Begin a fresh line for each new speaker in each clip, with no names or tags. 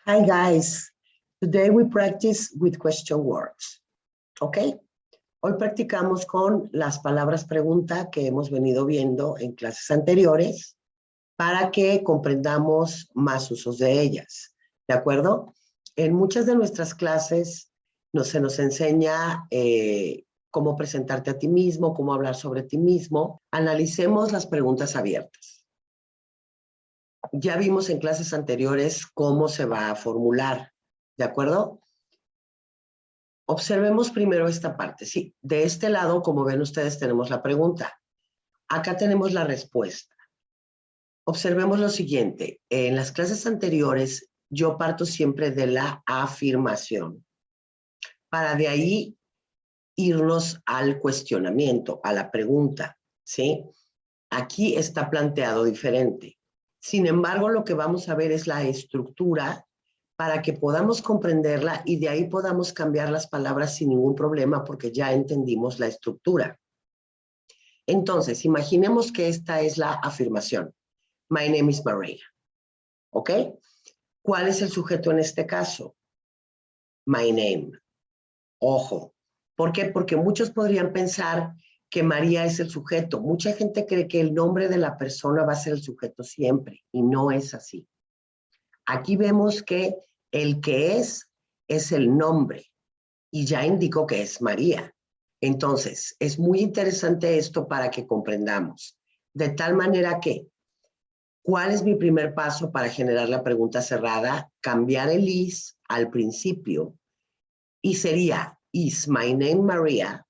Hi guys, today we practice with question words, ¿ok? Hoy practicamos con las palabras pregunta que hemos venido viendo en clases anteriores para que comprendamos más usos de ellas, ¿de acuerdo? En muchas de nuestras clases se nos enseña cómo presentarte a ti mismo, cómo hablar sobre ti mismo. Analicemos las preguntas abiertas. Ya vimos en clases anteriores cómo se va a formular, ¿de acuerdo? Observemos primero esta parte. Sí, de este lado, como ven ustedes, tenemos la pregunta. Acá tenemos la respuesta. Observemos lo siguiente. En las clases anteriores, yo parto siempre de la afirmación, para de ahí irnos al cuestionamiento, a la pregunta, ¿sí? Aquí está planteado diferente. Sin embargo, lo que vamos a ver es la estructura para que podamos comprenderla y de ahí podamos cambiar las palabras sin ningún problema porque ya entendimos la estructura. Entonces, imaginemos que esta es la afirmación. My name is Maria. ¿Ok? ¿Cuál es el sujeto en este caso? My name. Ojo. ¿Por qué? Porque muchos podrían pensar que María es el sujeto. Mucha gente cree que el nombre de la persona va a ser el sujeto siempre y no es así. Aquí vemos que el que es el nombre y ya indicó que es María. Entonces, es muy interesante esto para que comprendamos. De tal manera que, ¿cuál es mi primer paso para generar la pregunta cerrada? Cambiar el is al principio y sería, is my name Maria?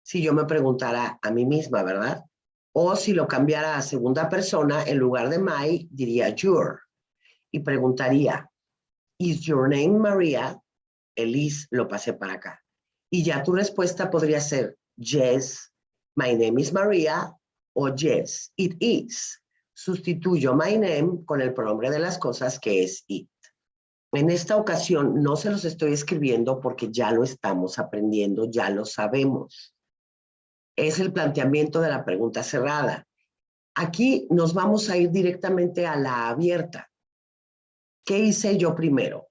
Si yo me preguntara a mí misma, ¿verdad? O si lo cambiara a segunda persona, en lugar de my, diría your. Y preguntaría, is your name Maria? El is lo pasé para acá. Y ya tu respuesta podría ser, yes, my name is Maria, o yes, it is. Sustituyo my name con el pronombre de las cosas que es it. En esta ocasión no se los estoy escribiendo porque ya lo estamos aprendiendo, ya lo sabemos. Es el planteamiento de la pregunta cerrada. Aquí nos vamos a ir directamente a la abierta. ¿Qué hice yo primero?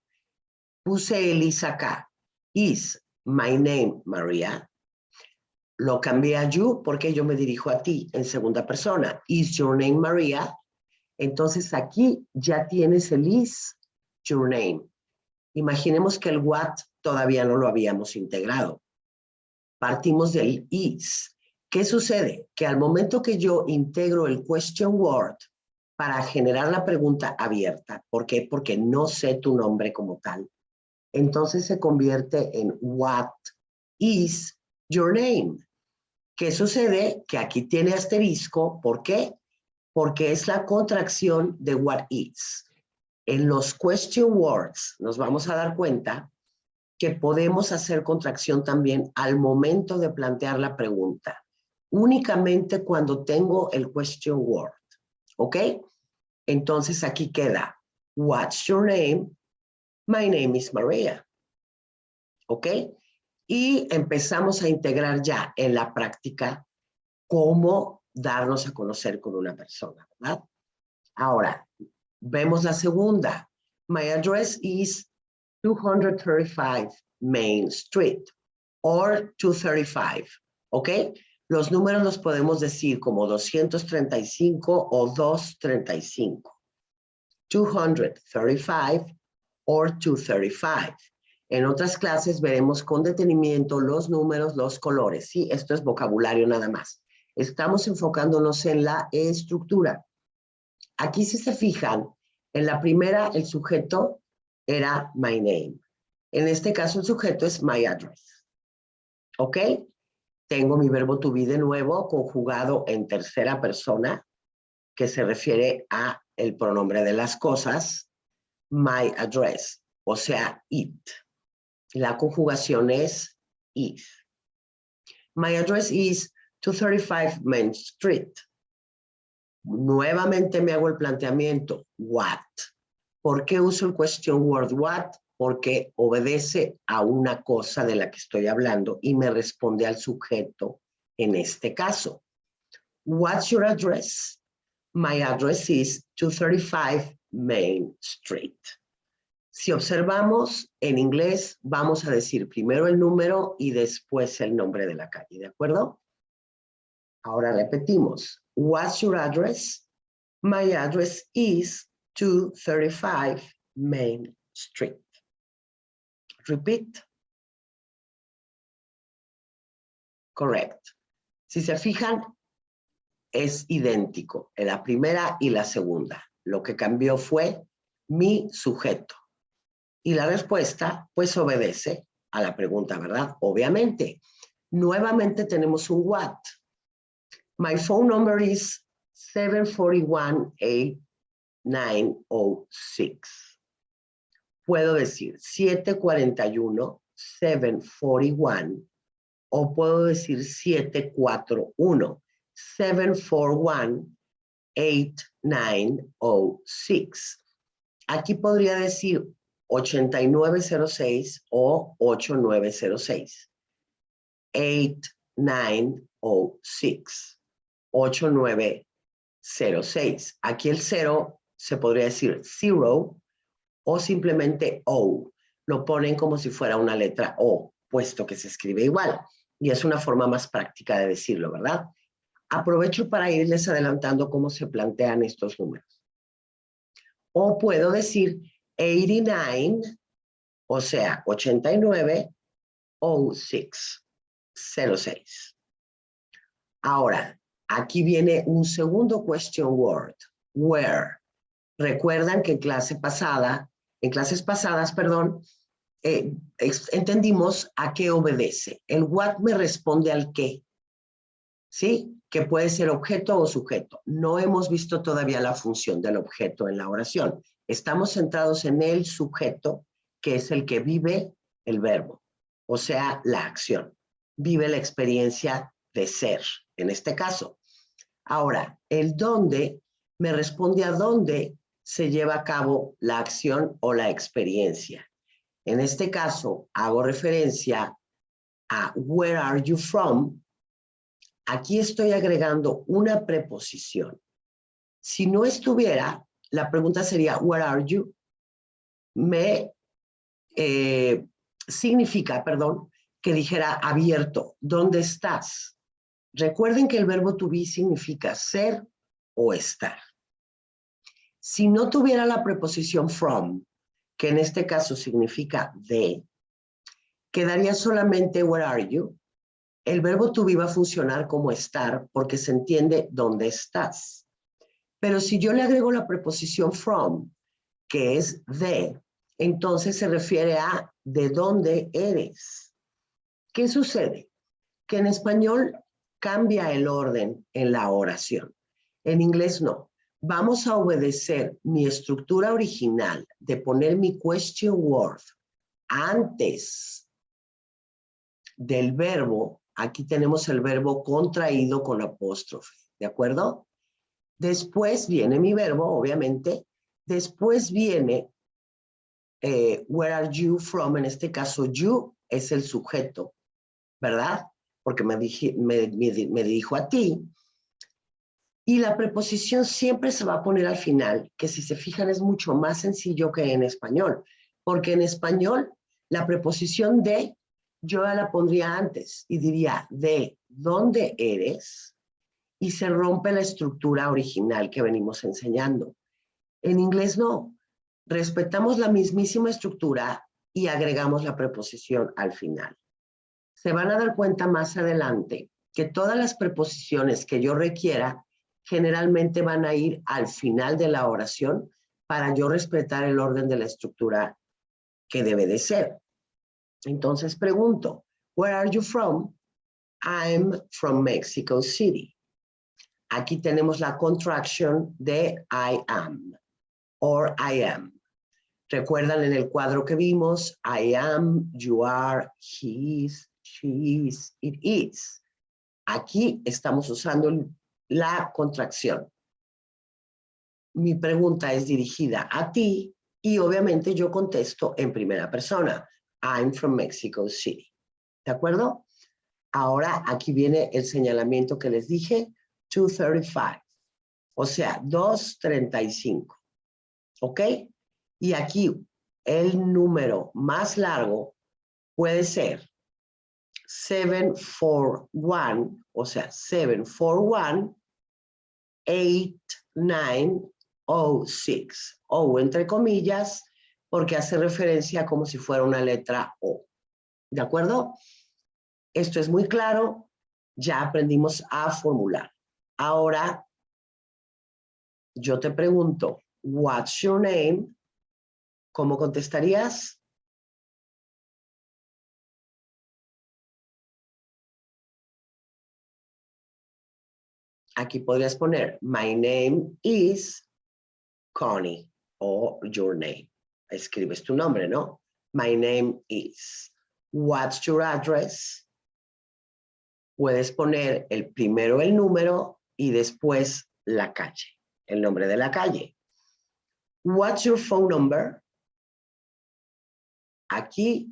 Puse el is acá. Is my name Maria? Lo cambié a you porque yo me dirijo a ti en segunda persona. Is your name Maria? Entonces aquí ya tienes el is, your name. Imaginemos que el what todavía no lo habíamos integrado. Partimos del is. ¿Qué sucede? Que al momento que yo integro el question word para generar la pregunta abierta, ¿por qué? Porque no sé tu nombre como tal. Entonces se convierte en what is your name. ¿Qué sucede? Que aquí tiene asterisco. ¿Por qué? Porque es la contracción de what is. En los question words nos vamos a dar cuenta que podemos hacer contracción también al momento de plantear la pregunta. Únicamente cuando tengo el question word. ¿Ok? Entonces aquí queda, what's your name? My name is Maria. ¿Ok? Y empezamos a integrar ya en la práctica cómo darnos a conocer con una persona, ¿verdad? Ahora, vemos la segunda. My address is 235 Main Street or 235, ¿ok? Los números los podemos decir como 235 o 235. 235 or 235. En otras clases veremos con detenimiento los números, los colores. Sí, esto es vocabulario nada más. Estamos enfocándonos en la estructura. Aquí si se fijan, en la primera el sujeto era my name. En este caso el sujeto es my address. ¿Ok? Tengo mi verbo to be de nuevo conjugado en tercera persona que se refiere a el pronombre de las cosas, my address, o sea, it. La conjugación es is. My address is 235 Main Street. Nuevamente me hago el planteamiento, what? ¿Por qué uso el question word what? Porque obedece a una cosa de la que estoy hablando y me responde al sujeto en este caso. What's your address? My address is 235 Main Street. Si observamos en inglés, vamos a decir primero el número y después el nombre de la calle, ¿de acuerdo? Ahora repetimos. What's your address? My address is 235 Main Street. Repeat. Correct. Si se fijan, es idéntico en la primera y la segunda. Lo que cambió fue mi sujeto. Y la respuesta, pues, obedece a la pregunta, ¿verdad? Obviamente. Nuevamente tenemos un what. My phone number is 741-8906. Puedo decir 741-741 o puedo decir 741-741-8906. Aquí podría decir 8906 o 8906. 8906. 8906. Aquí el 0 se podría decir 0 o simplemente O. Lo ponen como si fuera una letra O, puesto que se escribe igual. Y es una forma más práctica de decirlo, ¿verdad? Aprovecho para irles adelantando cómo se plantean estos números. O puedo decir 89, o sea, 8906. Ahora, aquí viene un segundo question word, where. Recuerdan que en clases pasadas, entendimos a qué obedece. El what me responde al qué, ¿sí? Que puede ser objeto o sujeto. No hemos visto todavía la función del objeto en la oración. Estamos centrados en el sujeto, que es el que vive el verbo, o sea, la acción. Vive la experiencia de ser, en este caso. Ahora, el dónde me responde a dónde se lleva a cabo la acción o la experiencia. En este caso, hago referencia a where are you from. Aquí estoy agregando una preposición. Si no estuviera, la pregunta sería where are you. Significa, que dijera abierto, ¿dónde estás? Recuerden que el verbo to be significa ser o estar. Si no tuviera la preposición from, que en este caso significa de, quedaría solamente where are you. El verbo to be va a funcionar como estar porque se entiende dónde estás. Pero si yo le agrego la preposición from, que es de, entonces se refiere a de dónde eres. ¿Qué sucede? Que en español cambia el orden en la oración. En inglés no. Vamos a obedecer mi estructura original de poner mi question word antes del verbo. Aquí tenemos el verbo contraído con apóstrofe, ¿de acuerdo? Después viene mi verbo, obviamente. Después viene where are you from. En este caso, you es el sujeto, ¿verdad? Porque me dirijo a ti. Y la preposición siempre se va a poner al final, que si se fijan es mucho más sencillo que en español, porque en español la preposición de yo la pondría antes y diría de dónde eres y se rompe la estructura original que venimos enseñando. En inglés no, respetamos la mismísima estructura y agregamos la preposición al final. Se van a dar cuenta más adelante que todas las preposiciones que yo requiera generalmente van a ir al final de la oración para yo respetar el orden de la estructura que debe de ser. Entonces pregunto, where are you from? I'm from Mexico City. Aquí tenemos la contraction de I am or I am. ¿Recuerdan en el cuadro que vimos? I am, you are, he is, she is, it is. Aquí estamos usando la contracción. Mi pregunta es dirigida a ti y obviamente yo contesto en primera persona. I'm from Mexico City. ¿De acuerdo? Ahora aquí viene el señalamiento que les dije, 2:35. O sea, 2:35. ¿Ok? Y aquí el número más largo puede ser 741, o sea, 741 8906, o entre comillas, porque hace referencia como si fuera una letra O. ¿De acuerdo? Esto es muy claro, ya aprendimos a formular. Ahora, yo te pregunto, what's your name? ¿Cómo contestarías? Aquí podrías poner, my name is Connie, o your name. Escribes tu nombre, ¿no? My name is. What's your address? Puedes poner el primero el número y después la calle, el nombre de la calle. What's your phone number? Aquí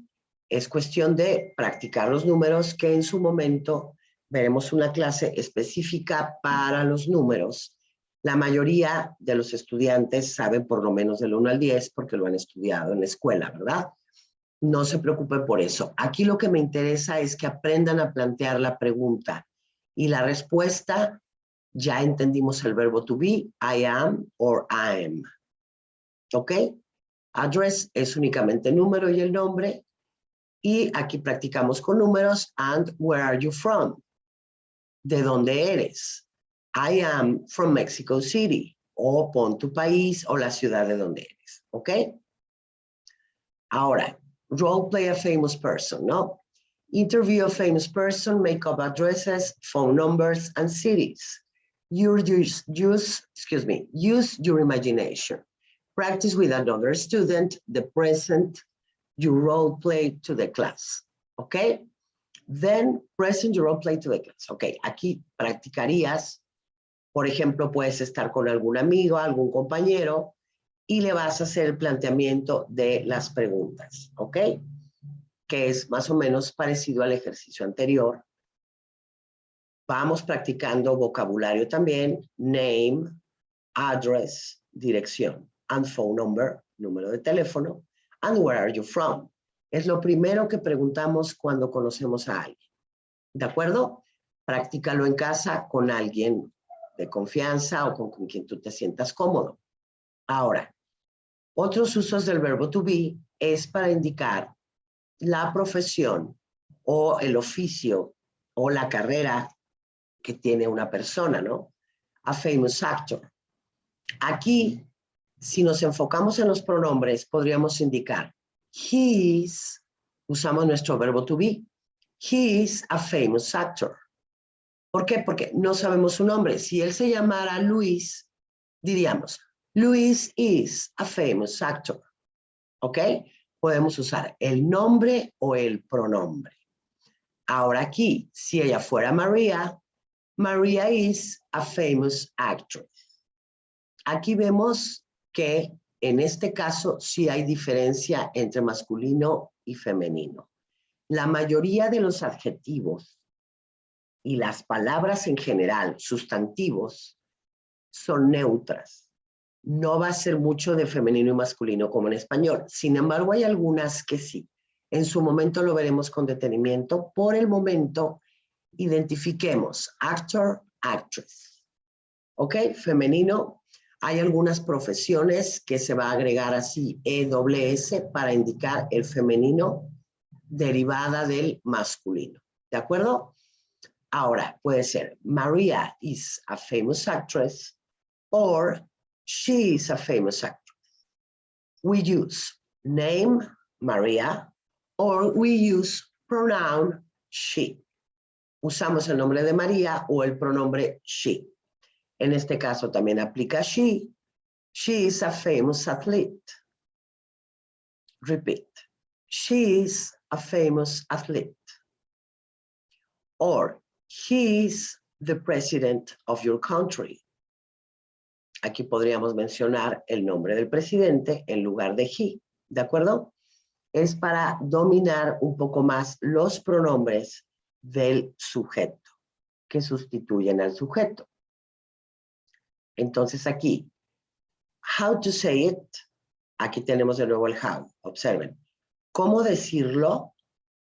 es cuestión de practicar los números, que en su momento veremos una clase específica para los números. La mayoría de los estudiantes saben por lo menos del 1 al 10 porque lo han estudiado en la escuela, ¿verdad? No se preocupen por eso. Aquí lo que me interesa es que aprendan a plantear la pregunta y la respuesta. Ya entendimos el verbo to be, I am or I am. ¿Ok? Address es únicamente número y el nombre. Y aquí practicamos con números. And where are you from? ¿De dónde eres? I am from Mexico City. O pon tu país o la ciudad de donde eres. ¿Ok? Ahora, role play a famous person, ¿no? Interview a famous person, make up addresses, phone numbers, and cities. Use your imagination. Practice with another student, the present, you role play to the class, okay? Then present your role play to the class. Okay, aquí practicarías, por ejemplo, puedes estar con algún amigo, algún compañero, y le vas a hacer el planteamiento de las preguntas, ¿ok? Que es más o menos parecido al ejercicio anterior. Vamos practicando vocabulario también, name, address, dirección, and phone number, número de teléfono, and where are you from? Es lo primero que preguntamos cuando conocemos a alguien. ¿De acuerdo? Practícalo en casa con alguien de confianza o con quien tú te sientas cómodo. Ahora, otros usos del verbo to be es para indicar la profesión o el oficio o la carrera que tiene una persona, ¿no? A famous actor. Aquí, si nos enfocamos en los pronombres, podríamos indicar he is, usamos nuestro verbo to be, he is a famous actor. ¿Por qué? Porque no sabemos su nombre. Si él se llamara Luis, diríamos, Luis is a famous actor. ¿Ok? Podemos usar el nombre o el pronombre. Ahora aquí, si ella fuera María, Maria is a famous actress. Aquí vemos que en este caso sí hay diferencia entre masculino y femenino. La mayoría de los adjetivos y las palabras en general, sustantivos, son neutras. No va a ser mucho de femenino y masculino como en español. Sin embargo, hay algunas que sí. En su momento lo veremos con detenimiento. Por el momento, identifiquemos actor, actress. ¿Ok? Femenino. Hay algunas profesiones que se va a agregar así, EWS, para indicar el femenino derivada del masculino. ¿De acuerdo? Ahora, puede ser Maria is a famous actress or she is a famous actress. We use name, Maria, or we use pronoun she. Usamos el nombre de María o el pronombre she. En este caso también aplica she. She is a famous athlete. Repeat. She is a famous athlete. Or he is the president of your country. Aquí podríamos mencionar el nombre del presidente en lugar de he. ¿De acuerdo? Es para dominar un poco más los pronombres del sujeto que sustituyen al sujeto. Entonces aquí, how to say it, Aquí tenemos de nuevo el how. Observen. ¿Cómo decirlo?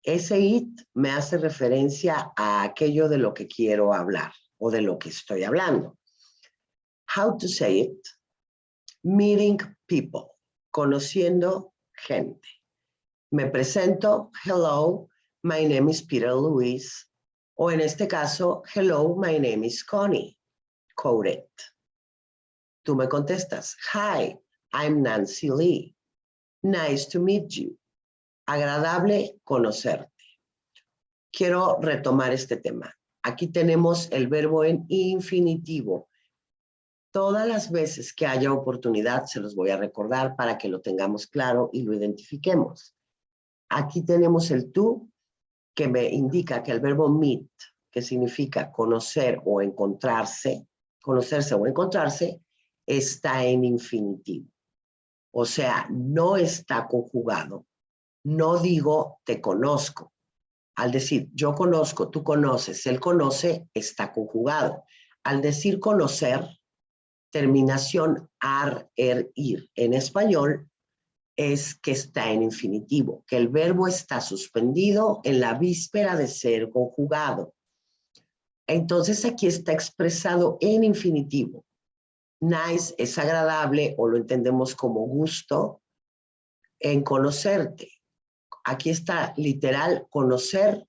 Ese it me hace referencia a aquello de lo que quiero hablar o de lo que estoy hablando. How to say it. Meeting people. Conociendo gente. Me presento. Hello, my name is Peter Luis. O en este caso, hello, my name is Connie. Quote it. Tú me contestas. Hi, I'm Nancy Lee. Nice to meet you. Agradable conocerte. Quiero retomar este tema. Aquí tenemos el verbo en infinitivo. Todas las veces que haya oportunidad se los voy a recordar para que lo tengamos claro y lo identifiquemos. Aquí tenemos el to, que me indica que el verbo meet, que significa conocer o encontrarse, conocerse o encontrarse, está en infinitivo. O sea, no está conjugado. No digo te conozco. Al decir yo conozco, tú conoces, él conoce, está conjugado. Al decir conocer, terminación ar, er, ir. En español es que está en infinitivo, que el verbo está suspendido en la víspera de ser conjugado. Entonces aquí está expresado en infinitivo. Nice es agradable o lo entendemos como gusto en conocerte. Aquí está literal conocerte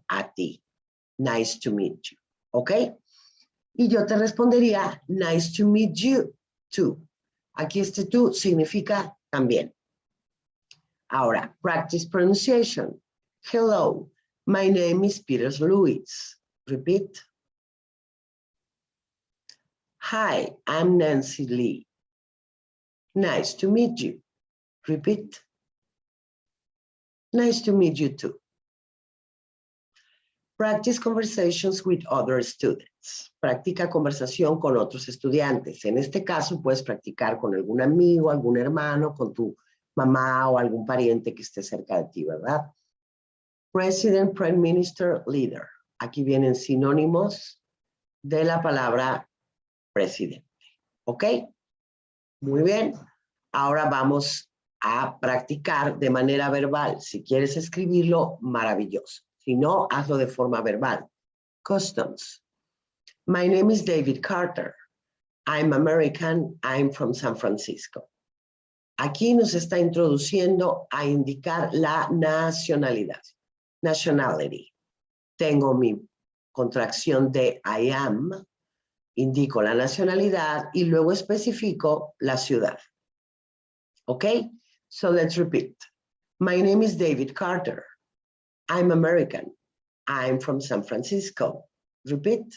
a ti. Nice to meet you. ¿Ok? Y yo te respondería, nice to meet you too. Aquí este tú significa también. Ahora, practice pronunciation. Hello, my name is Peter Luis. Repeat. Hi, I'm Nancy Lee. Nice to meet you. Repeat. Nice to meet you too. Practice conversations with other students. Practica conversación con otros estudiantes. En este caso, puedes practicar con algún amigo, algún hermano, con tu mamá o algún pariente que esté cerca de ti, ¿verdad? President, Prime Minister, Leader. Aquí vienen sinónimos de la palabra presidente. ¿Ok? Muy bien. Ahora vamos a practicar de manera verbal. Si quieres escribirlo, maravilloso. Si no, hazlo de forma verbal. Customs. My name is David Carter. I'm American. I'm from San Francisco. Aquí nos está introduciendo a indicar la nacionalidad. Nationality. Tengo mi contracción de I am, indico la nacionalidad y luego especifico la ciudad. ¿Ok? So let's repeat. My name is David Carter. I'm American. I'm from San Francisco. Repeat.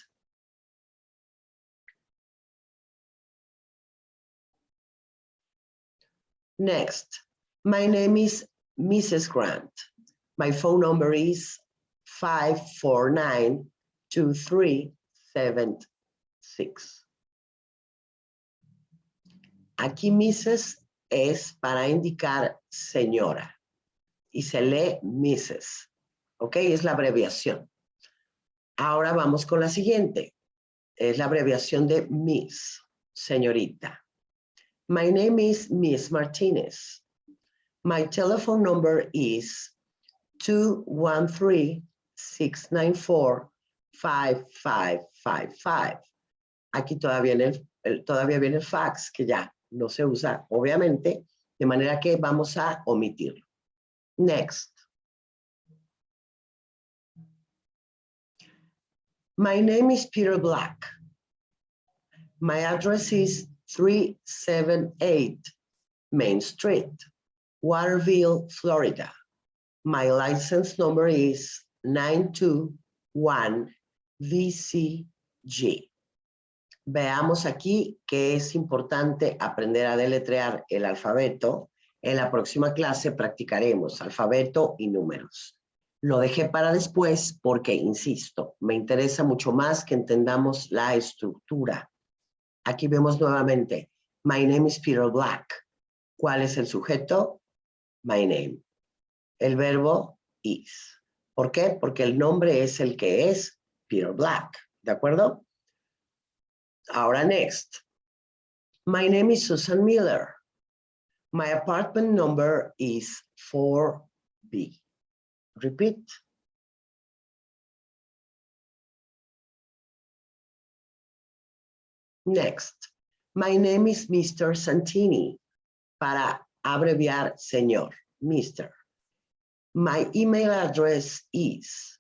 Next. My name is Mrs. Grant. My phone number is 549-2376. Aquí Mrs. es para indicar señora y se lee Mrs. ¿Ok? Es la abreviación. Ahora vamos con la siguiente. Es la abreviación de Miss, señorita. My name is Miss Martinez. My telephone number is 213-694-5555. Aquí todavía viene el fax, que ya no se usa, obviamente, de manera que vamos a omitirlo. Next. My name is Peter Black. My address is 378 Main Street, Waterville, Florida. My license number is 921-VCG. Veamos aquí que es importante aprender a deletrear el alfabeto. En la próxima clase practicaremos alfabeto y números. Lo dejé para después porque, insisto, me interesa mucho más que entendamos la estructura. Aquí vemos nuevamente, my name is Peter Black. ¿Cuál es el sujeto? My name. El verbo is. ¿Por qué? Porque el nombre es el que es Peter Black. ¿De acuerdo? Ahora, next. My name is Susan Miller. My apartment number is 4B. Repeat. Next. My name is Mr. Santini. Para abreviar, señor, Mr. My email address is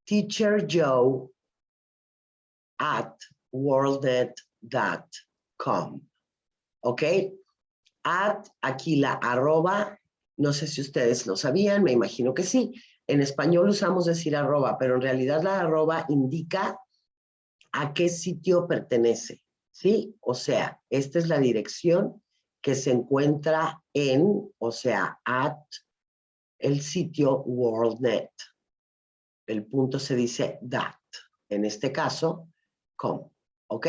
teacherjoe@worldnet.com. ¿Ok? At, aquí la arroba, no sé si ustedes lo sabían, me imagino que sí. En español usamos decir arroba, pero en realidad la arroba indica a qué sitio pertenece, ¿sí? O sea, esta es la dirección que se encuentra en, o sea, at el sitio WorldNet. El punto se dice that. En este caso, com. ¿Ok?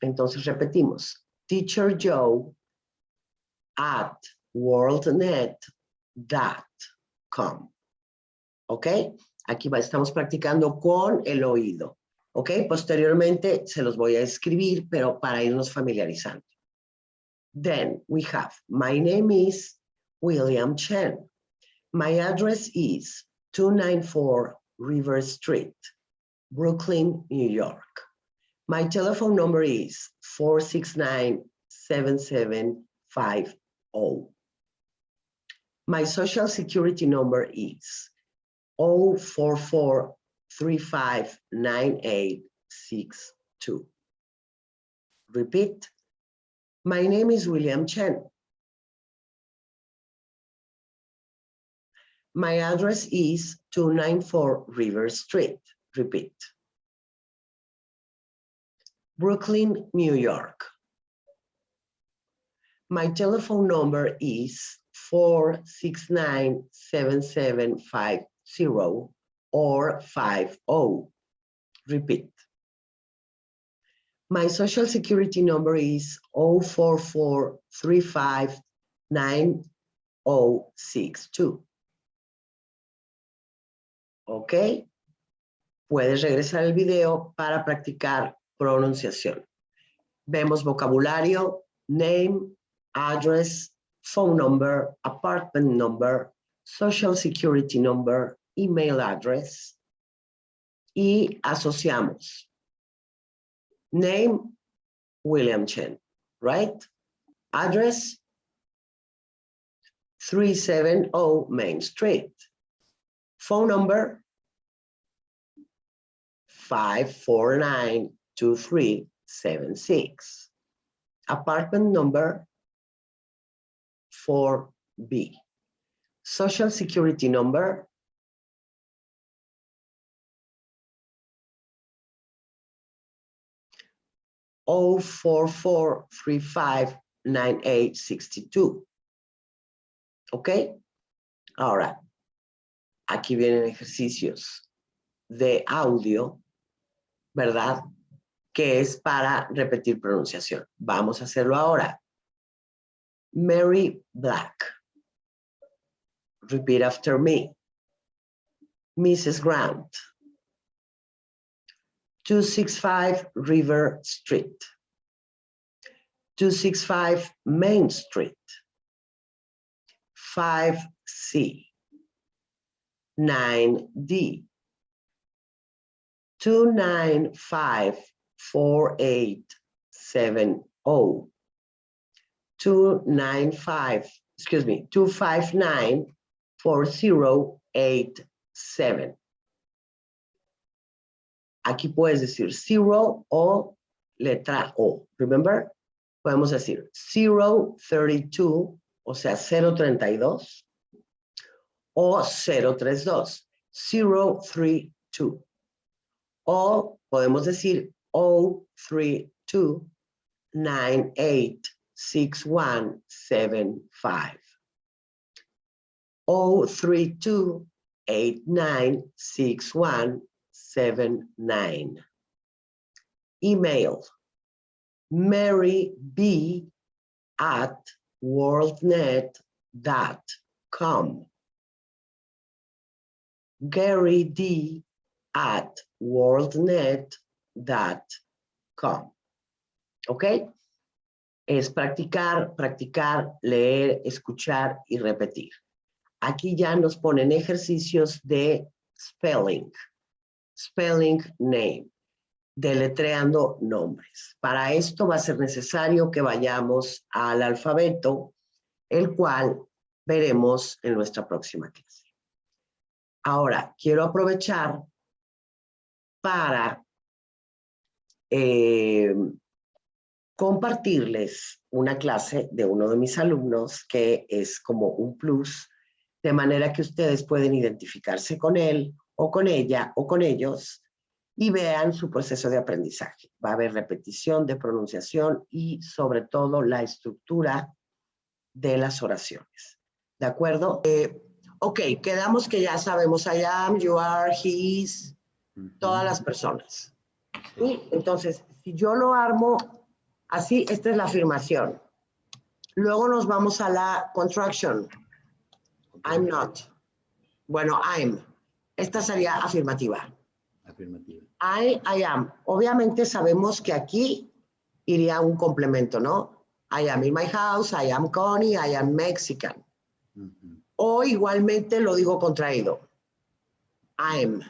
Entonces repetimos. teacherjoe@worldnet.com. ¿Ok? Aquí estamos practicando con el oído. ¿Ok? Posteriormente se los voy a escribir, pero para irnos familiarizando. Then we have, my name is William Chen. My address is 294 River Street, Brooklyn, New York. My telephone number is 469-7750. My social security number is 044-359862. Repeat. My name is William Chen. My address is 294 River Street. Repeat. Brooklyn, New York. My telephone number is 469-7750 or 50. Repeat. My social security number is 044-359062. ¿Ok? Puedes regresar al video para practicar pronunciación. Vemos vocabulario, name, address, phone number, apartment number, social security number, email address, y asociamos. Name, William Chen, right? Address, 370 Main Street. Phone number, 549-2376. Apartment number, 4B. Social security number, 044-359862. ¿Ok? Ahora, aquí vienen ejercicios de audio, ¿verdad? Que es para repetir pronunciación. Vamos a hacerlo ahora. Mary Black. Repeat after me. Mrs. Grant. 265 River Street. 265 Main Street. 5C. 9D. 295-4870. 259-4087. Aquí puedes decir 0 o letra O. Remember? Podemos decir 032, o sea, 032, o 032, 032. O podemos decir 032-986175. 032-896179. Email maryb@worldnet.com. GaryD@worldnet.com. ¿Ok? Es practicar, practicar, leer, escuchar y repetir. Aquí ya nos ponen ejercicios de spelling, spelling name, deletreando nombres. Para esto va a ser necesario que vayamos al alfabeto, el cual veremos en nuestra próxima clase. Ahora, quiero aprovechar para compartirles una clase de uno de mis alumnos que es como un plus, de manera que ustedes pueden identificarse con él o con ella o con ellos y vean su proceso de aprendizaje. Va a haber repetición de pronunciación y sobre todo la estructura de las oraciones. ¿De acuerdo? Ok, quedamos que ya sabemos I am, you are, he is, todas las personas. ¿Sí? Entonces, si yo lo armo así, esta es la afirmación. Luego nos vamos a la contraction. I'm not. Bueno, I'm. Esta sería afirmativa.
Afirmativa.
I am. Obviamente sabemos que aquí iría un complemento, ¿no? I am in my house, I am Connie, I am Mexican. O igualmente lo digo contraído. I'm.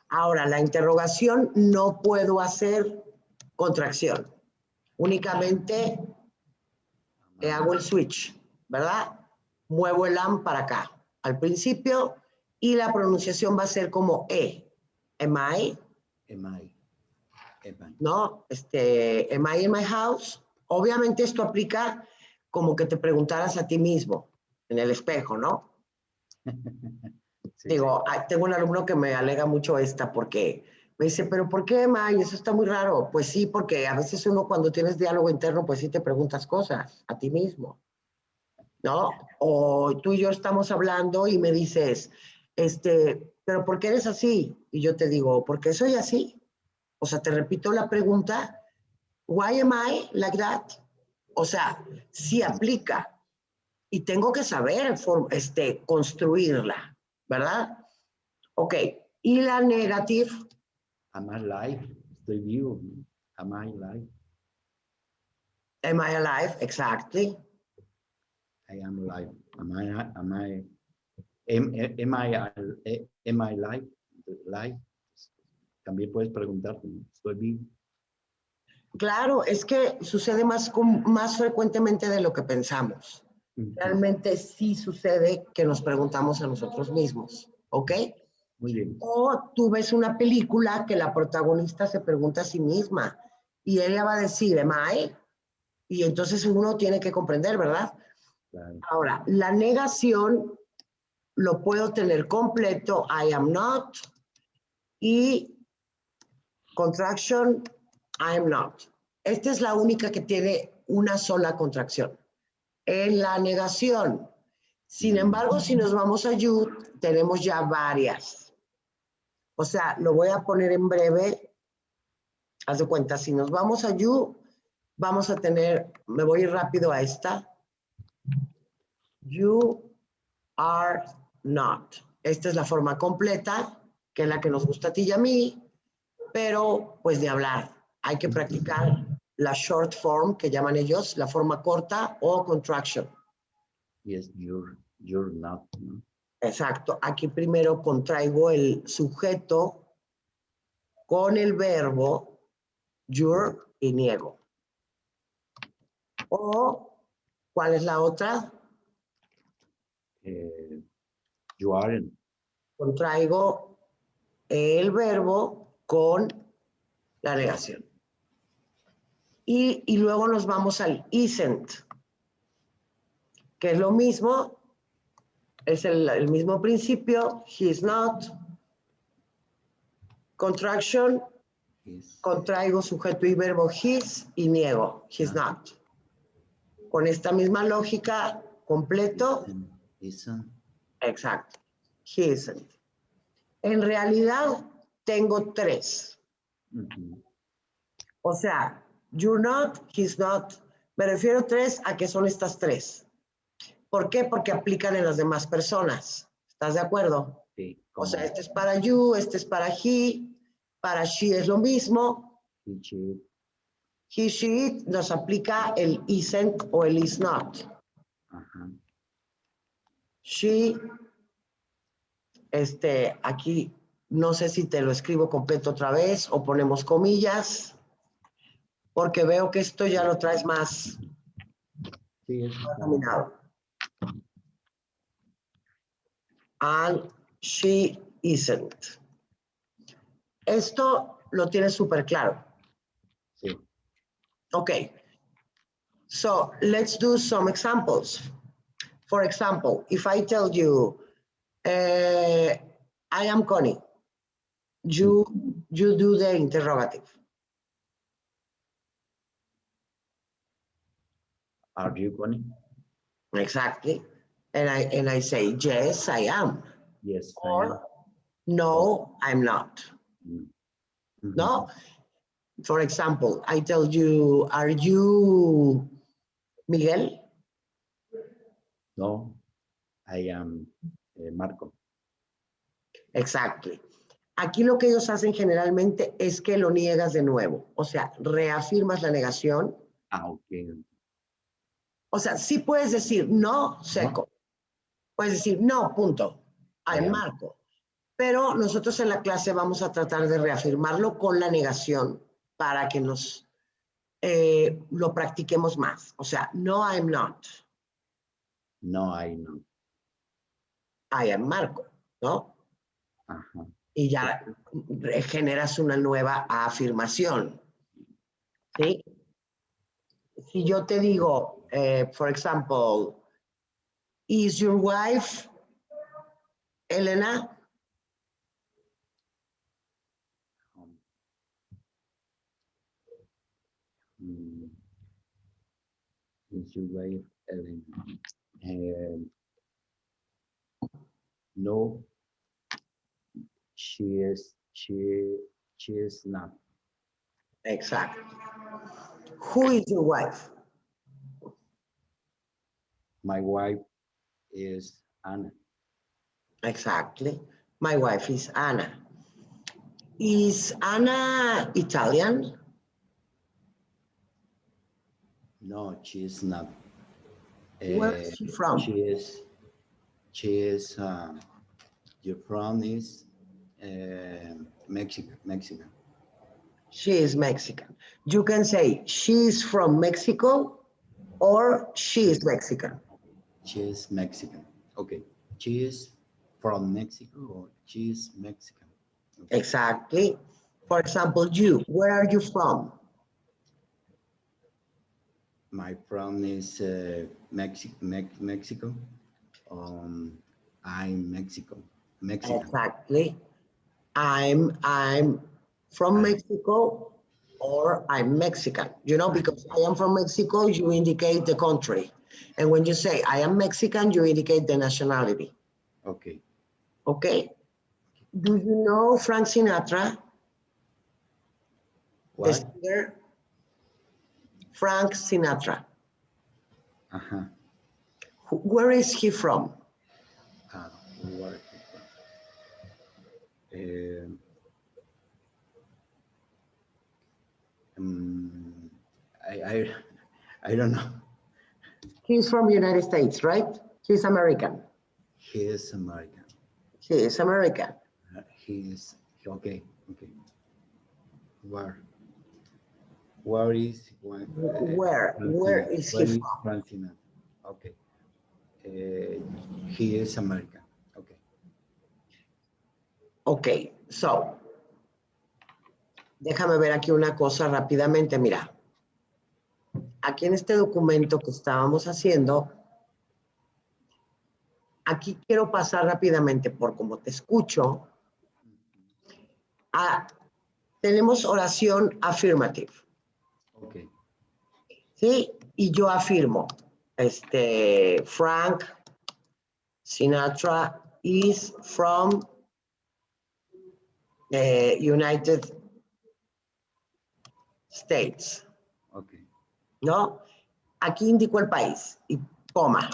Ahora, la interrogación no puedo hacer contracción. Únicamente hago el switch, ¿verdad? Muevo el am para acá, al principio, y la pronunciación va a ser como E. Am I?
Am I? Am I?
¿No? Am I in my house? Obviamente esto aplica como que te preguntaras a ti mismo, en el espejo, ¿no?
Sí,
Digo, tengo un alumno que me alega mucho esta porque me dice, pero ¿por qué, May? Eso está muy raro. Pues sí, porque a veces uno cuando tienes diálogo interno, pues sí te preguntas cosas a ti mismo, ¿no? O tú y yo estamos hablando y me dices, pero ¿por qué eres así? Y yo te digo, ¿por qué soy así? O sea, te repito la pregunta, why am I like that? O sea, sí aplica y tengo que saber construirla, ¿verdad? Ok, y la negative.
Am I alive? Estoy vivo. Am I alive?
Am I alive? Exactly.
I am alive. Am I alive? Live. También puedes preguntarte, ¿estoy vivo?
Claro, es que sucede más frecuentemente de lo que pensamos. Realmente sí sucede que nos preguntamos a nosotros mismos, ¿ok?
Muy bien.
O tú ves una película que la protagonista se pregunta a sí misma y ella va a decir, ¿am I? Y entonces uno tiene que comprender, ¿verdad?
Claro.
Ahora, la negación lo puedo tener completo, I am not, y contraction, I am not. Esta es la única que tiene una sola contracción. En la negación, sin embargo, si nos vamos a you, tenemos ya varias. O sea, lo voy a poner en breve. Haz de cuenta, si nos vamos a you, vamos a tener, me voy a ir rápido a esta. You are not. Esta es la forma completa, que es la que nos gusta a ti y a mí, pero pues de hablar. Hay que practicar la short form, que llaman ellos, la forma corta o contraction.
Yes, you're not. ¿No?
Exacto. Aquí primero contraigo el sujeto con el verbo you're y niego. O, ¿cuál es la otra?
You aren't.
Contraigo el verbo con la negación. Y luego nos vamos al isn't, que es lo mismo, es el mismo principio, he is not, contraction,
Yes.
contraigo sujeto y verbo his y niego, he's not. Con esta misma lógica, completo.
Isn't.
Exacto, he isn't. En realidad, tengo tres. O sea, you're not, he's not. Me refiero tres a que son estas tres. ¿Por qué? Porque aplican en las demás personas. ¿Estás de acuerdo?
Sí.
O sea, este es para you, este es para he, para she es lo mismo.
He, she.
He, she, it, nos aplica el isn't o el is not.
Ajá.
She, aquí, no sé si te lo escribo completo otra vez o ponemos comillas, porque veo que esto ya lo traes más
Sí, eso está.
caminado. And she isn't. Esto lo tienes súper claro.
Sí.
Okay. So let's do some examples. For example, if I tell you, I am Connie, you do the interrogative.
Are you Connie?
Exactly. And I say, yes, I am.
Yes, I am.
Or, no, I'm not.
Mhm.
No? For example, I tell you, are you Miguel?
No, I am Marco.
Exactly. Aquí lo que ellos hacen generalmente es que lo niegas de nuevo. O sea, reafirmas la negación.
Ah, ok.
O sea, sí puedes decir no seco. Puedes decir no, punto. I'm Marco. Pero nosotros en la clase vamos a tratar de reafirmarlo con la negación para que nos lo practiquemos más. O sea, no, I'm not.
No, I know.
I am Marco, ¿no?
Ajá.
Y ya generas una nueva afirmación. ¿Sí? Si yo te digo, for example, is your wife Elena?
Is your wife Ellen? No, she is not.
Exactly. Who is your wife?
My wife is Anna.
Exactly. My wife is Anna. Is Anna Italian?
No, she is not.
Where is she from?
She is, your from is Mexican.
She is Mexican. You can say she's from Mexico or she is Mexican.
She is Mexican. Okay. She is from Mexico or she is Mexican. Okay.
Exactly. For example, you, where are you from?
My from is Mexico. I'm Mexican.
Exactly. I'm from Mexico or I'm Mexican. You know, because I am from Mexico, you indicate the country. And when you say I am Mexican, you indicate the nationality.
Okay.
Okay. Do you know Frank Sinatra?
What?
The singer Frank Sinatra.
Uh-huh.
Where is he from?
Where is he from? I don't know.
He's from the United States, right? He's American.
He is American.
He is American.
He is okay. Where is
he from?
Frank Sinatra? Okay. He is American. Okay.
Okay, so déjame ver aquí una cosa rápidamente. Mira, aquí en este documento que estábamos haciendo, aquí quiero pasar rápidamente por como te escucho. Tenemos oración affirmative.
Okay.
¿Sí? Y yo afirmo, Frank Sinatra is from United States.
Okay.
¿No? Aquí indico el país y coma.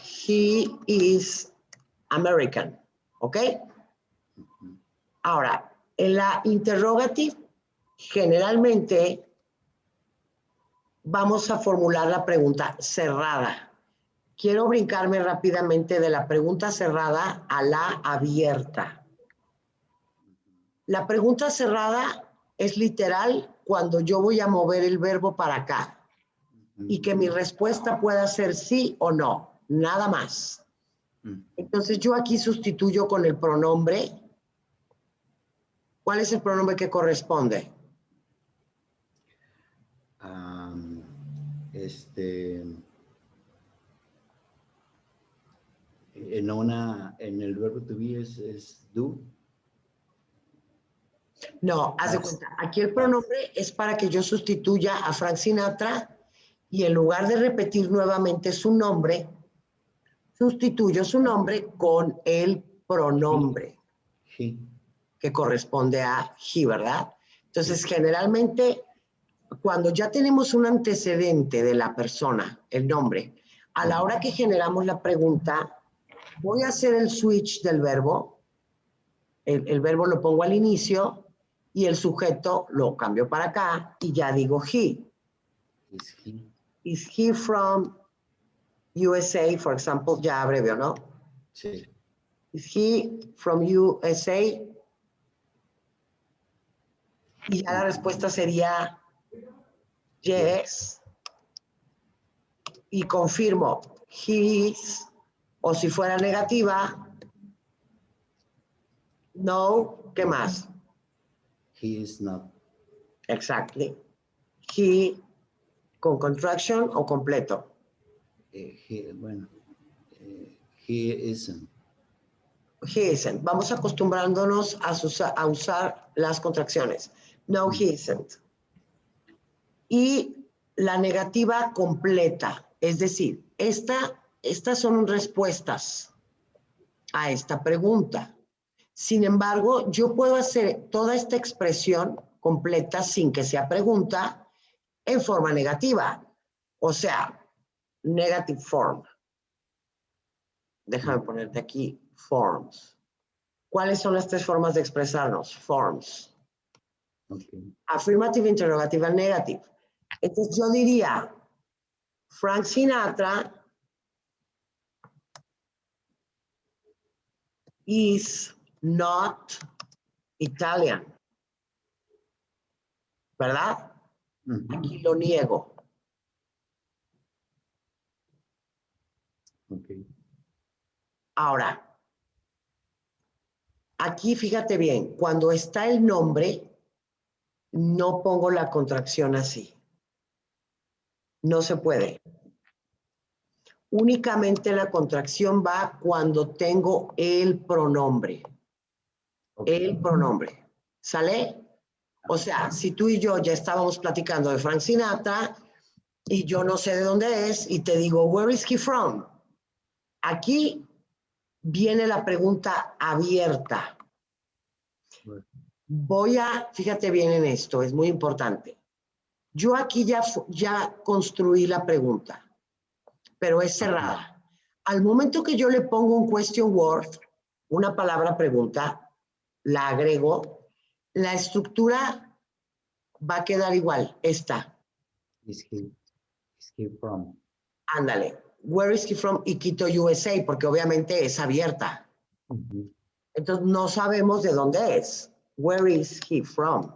He is American. ¿Ok? Ahora, en la interrogative, generalmente vamos a formular la pregunta cerrada. Quiero brincarme rápidamente de la pregunta cerrada a la abierta. La pregunta cerrada es literal cuando yo voy a mover el verbo para acá y que mi respuesta pueda ser sí o no, nada más. Entonces yo aquí sustituyo con el pronombre. ¿Cuál es el pronombre que corresponde?
En el verbo to be es do.
No, haz de cuenta. Aquí el pronombre es para que yo sustituya a Frank Sinatra y en lugar de repetir nuevamente su nombre, sustituyo su nombre con el pronombre
He.
que corresponde a he, ¿verdad? Entonces, generalmente, cuando ya tenemos un antecedente de la persona, el nombre, a la hora que generamos la pregunta, voy a hacer el switch del verbo, el verbo lo pongo al inicio y el sujeto lo cambio para acá y ya digo he.
Is he.
Is he from USA, for example? Ya abrevio, ¿no?
Sí.
Is he from USA? Y ya la respuesta sería yes. Y confirmo he is, o si fuera negativa, no, ¿qué más?
He is not.
Exactly. He con contraction o completo.
Bueno, he isn't.
He isn't. Vamos acostumbrándonos a usar las contracciones. No, he isn't. Y la negativa completa, es decir, estas son respuestas a esta pregunta. Sin embargo, yo puedo hacer toda esta expresión completa sin que sea pregunta en forma negativa, o sea, negative form. Déjame ponerte aquí forms. ¿Cuáles son las tres formas de expresarnos? Forms.
Okay.
Affirmative, interrogative, and negative. Entonces yo diría, Frank Sinatra is not Italian. ¿Verdad? Aquí lo niego.
Okay.
Ahora, aquí fíjate bien, cuando está el nombre, no pongo la contracción así. No se puede. Únicamente la contracción va cuando tengo el pronombre. Okay. El pronombre. ¿Sale? O sea, si tú y yo ya estábamos platicando de Frank Sinatra y yo no sé de dónde es y te digo, where is he from? Aquí viene la pregunta abierta. Fíjate bien en esto, es muy importante. Yo aquí ya construí la pregunta, pero es cerrada. Al momento que yo le pongo un question word, una palabra pregunta, la agrego, la estructura va a quedar igual, esta.
Is he from?
Ándale, where is he from? Y quito USA, porque obviamente es abierta. Entonces no sabemos de dónde es. Where is he from?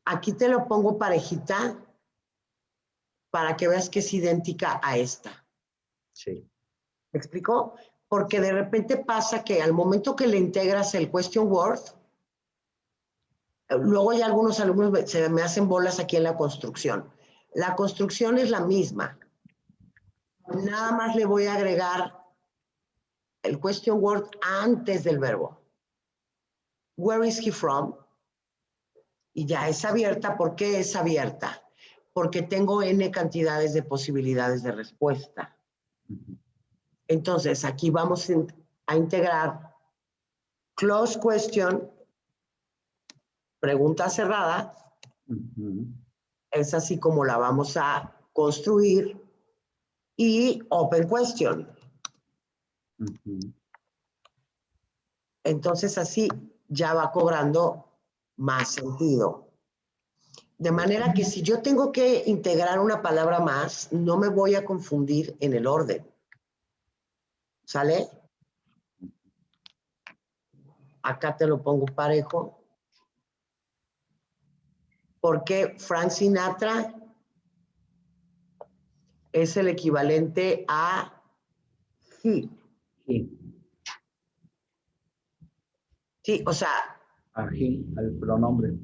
Aquí te lo pongo parejita para que veas que es idéntica a esta.
Sí.
¿Me explico? Porque de repente pasa que al momento que le integras el question word, luego ya algunos alumnos se me hacen bolas aquí en la construcción. La construcción es la misma. Nada más le voy a agregar el question word antes del verbo. Where is he from? Y ya es abierta. ¿Por qué es abierta? Porque tengo N cantidades de posibilidades de respuesta. Entonces, aquí vamos a integrar close question, pregunta cerrada. Es así como la vamos a construir. Y open question. Entonces, así ya va cobrando más sentido. De manera que si yo tengo que integrar una palabra más, no me voy a confundir en el orden. ¿Sale? Acá te lo pongo parejo. Porque Frank Sinatra es el equivalente a he.
He.
Sí, o sea,
A he, al pronombre.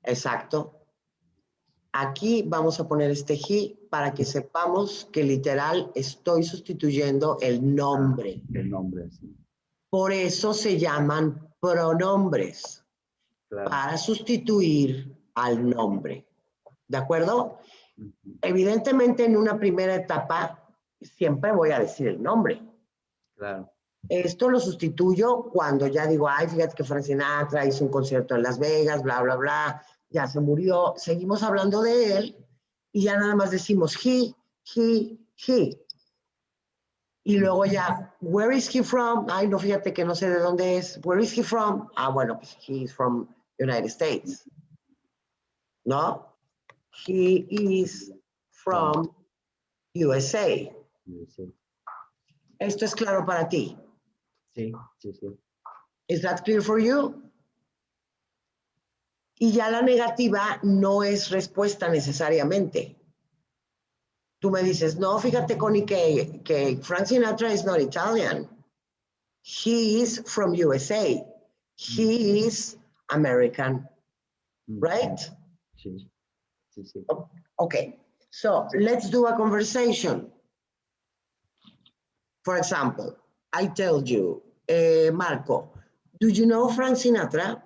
exacto. Aquí vamos a poner este he para que sepamos que literal estoy sustituyendo el nombre.
El nombre, sí.
Por eso se llaman pronombres,
Claro.
para sustituir al nombre. ¿De acuerdo?
Ujú.
Evidentemente, en una primera etapa, siempre voy a decir el nombre.
Claro.
Esto lo sustituyo cuando ya digo, ay, fíjate que Frank Sinatra hizo un concierto en Las Vegas, bla, bla, bla, ya se murió. Seguimos hablando de él y ya nada más decimos he. Y luego ya, where is he from? Ay, no, fíjate que no sé de dónde es. Where is he from? Ah, bueno, pues he is from United States. ¿No? He is from USA.
Sí,
¿Esto es claro para ti?
sí, sí, sí.
Is that clear for you? Y ya la negativa no es respuesta necesariamente. Tú me dices, no, fíjate, Connie, que Frank Sinatra is not Italian. He is from USA. He is American, right?
Sí, sí, sí.
Okay, so let's do a conversation. For example, I tell you, Marco, do you know Frank Sinatra?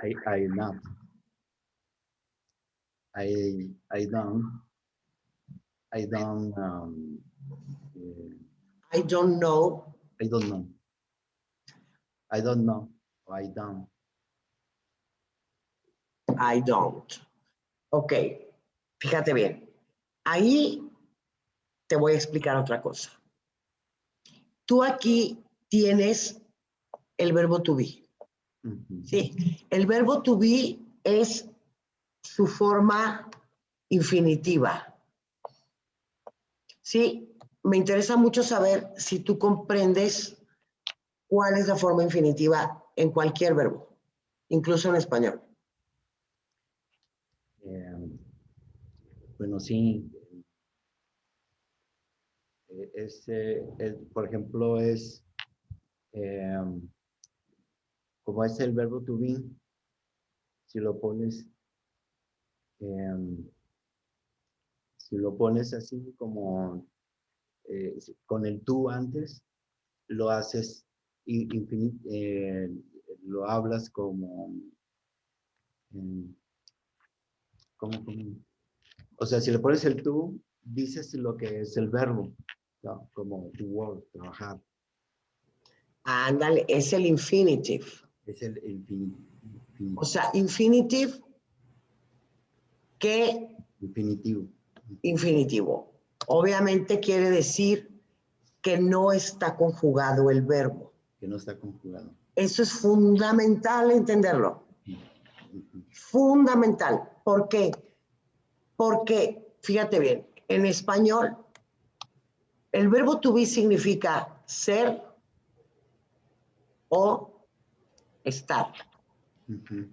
I not. I don't. I don't.
I don't know.
I don't know. I don't know. I don't.
I don't. Ok, fíjate bien. Ahí te voy a explicar otra cosa. Tú aquí tienes el verbo to be. Sí, el verbo to be es su forma infinitiva. Sí, me interesa mucho saber si tú comprendes cuál es la forma infinitiva en cualquier verbo, incluso en español.
Bueno, sí. Por ejemplo, como es el verbo to be, si lo pones, si lo pones así como con el tú antes, lo haces lo hablas como, ¿cómo? O sea, si le pones el tú, dices lo que es el verbo, ¿no? Como to work, trabajar.
Ándale, es el infinitive.
Es el
O sea, infinitive, ¿qué
infinitivo.
infinitivo? Obviamente quiere decir que no está conjugado el verbo.
Que no está conjugado.
Eso es fundamental entenderlo. Fundamental. ¿Por qué? Porque, fíjate bien, en español, el verbo to be significa ser o estar.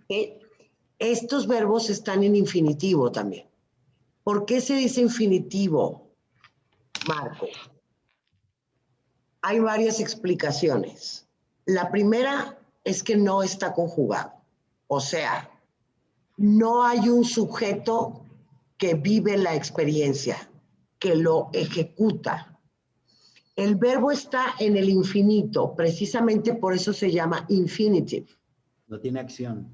¿Sí? Estos verbos están en infinitivo también. ¿Por qué se dice infinitivo, Marco? Hay varias explicaciones. La primera es que no está conjugado. O sea, no hay un sujeto que vive la experiencia, que lo ejecuta. El verbo está en el infinito, precisamente por eso se llama infinitive.
No tiene acción.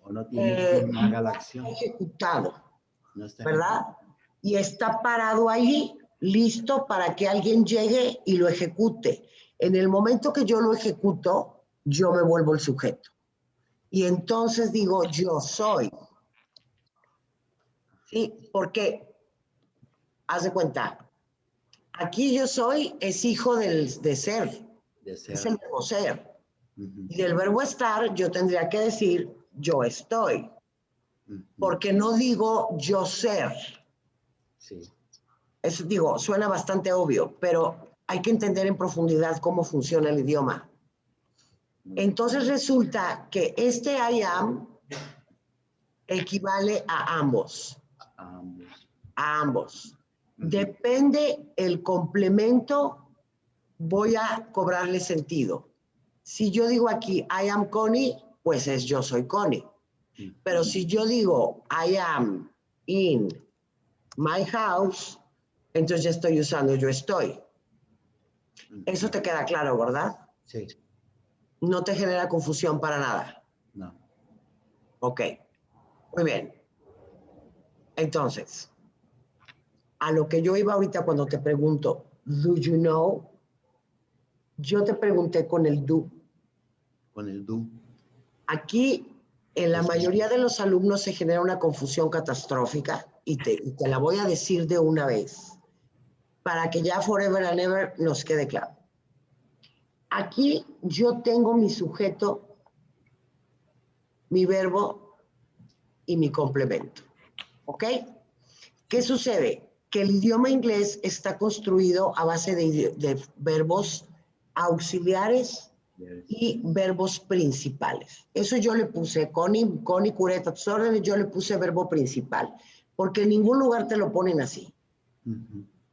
O no tiene quien haga la acción.
No está ejecutado,
No está
¿verdad? Y está parado ahí, listo para que alguien llegue y lo ejecute. En el momento que yo lo ejecuto, yo me vuelvo el sujeto. Y entonces digo, yo soy. ¿Sí? Porque, haz de cuenta, aquí yo soy es hijo de ser,
de ser.
es el verbo ser. Y del verbo estar, yo tendría que decir yo estoy. Porque no digo yo ser.
Sí.
Eso digo, suena bastante obvio, pero hay que entender en profundidad cómo funciona el idioma. Entonces resulta que este I am equivale a ambos.
A ambos.
A ambos. Depende el complemento, voy a cobrarle sentido. Si yo digo aquí I am Connie, pues es yo soy Connie. Pero si yo digo I am in my house, entonces ya estoy usando yo estoy. Eso te queda claro, ¿verdad?
Sí.
No te genera confusión para nada.
No.
Ok, muy bien. Entonces, a lo que yo iba ahorita cuando te pregunto, do you know? Yo te pregunté con el do.
Con el do.
Aquí, en la mayoría de los alumnos se genera una confusión catastrófica y te la voy a decir de una vez para que ya forever and ever nos quede claro. Aquí yo tengo mi sujeto, mi verbo y mi complemento. ¿Ok? ¿Qué sucede? Que el idioma inglés está construido a base de verbos auxiliares y verbos principales. Eso yo le puse, Connie Cureta, tus órdenes, yo le puse verbo principal, porque en ningún lugar te lo ponen así.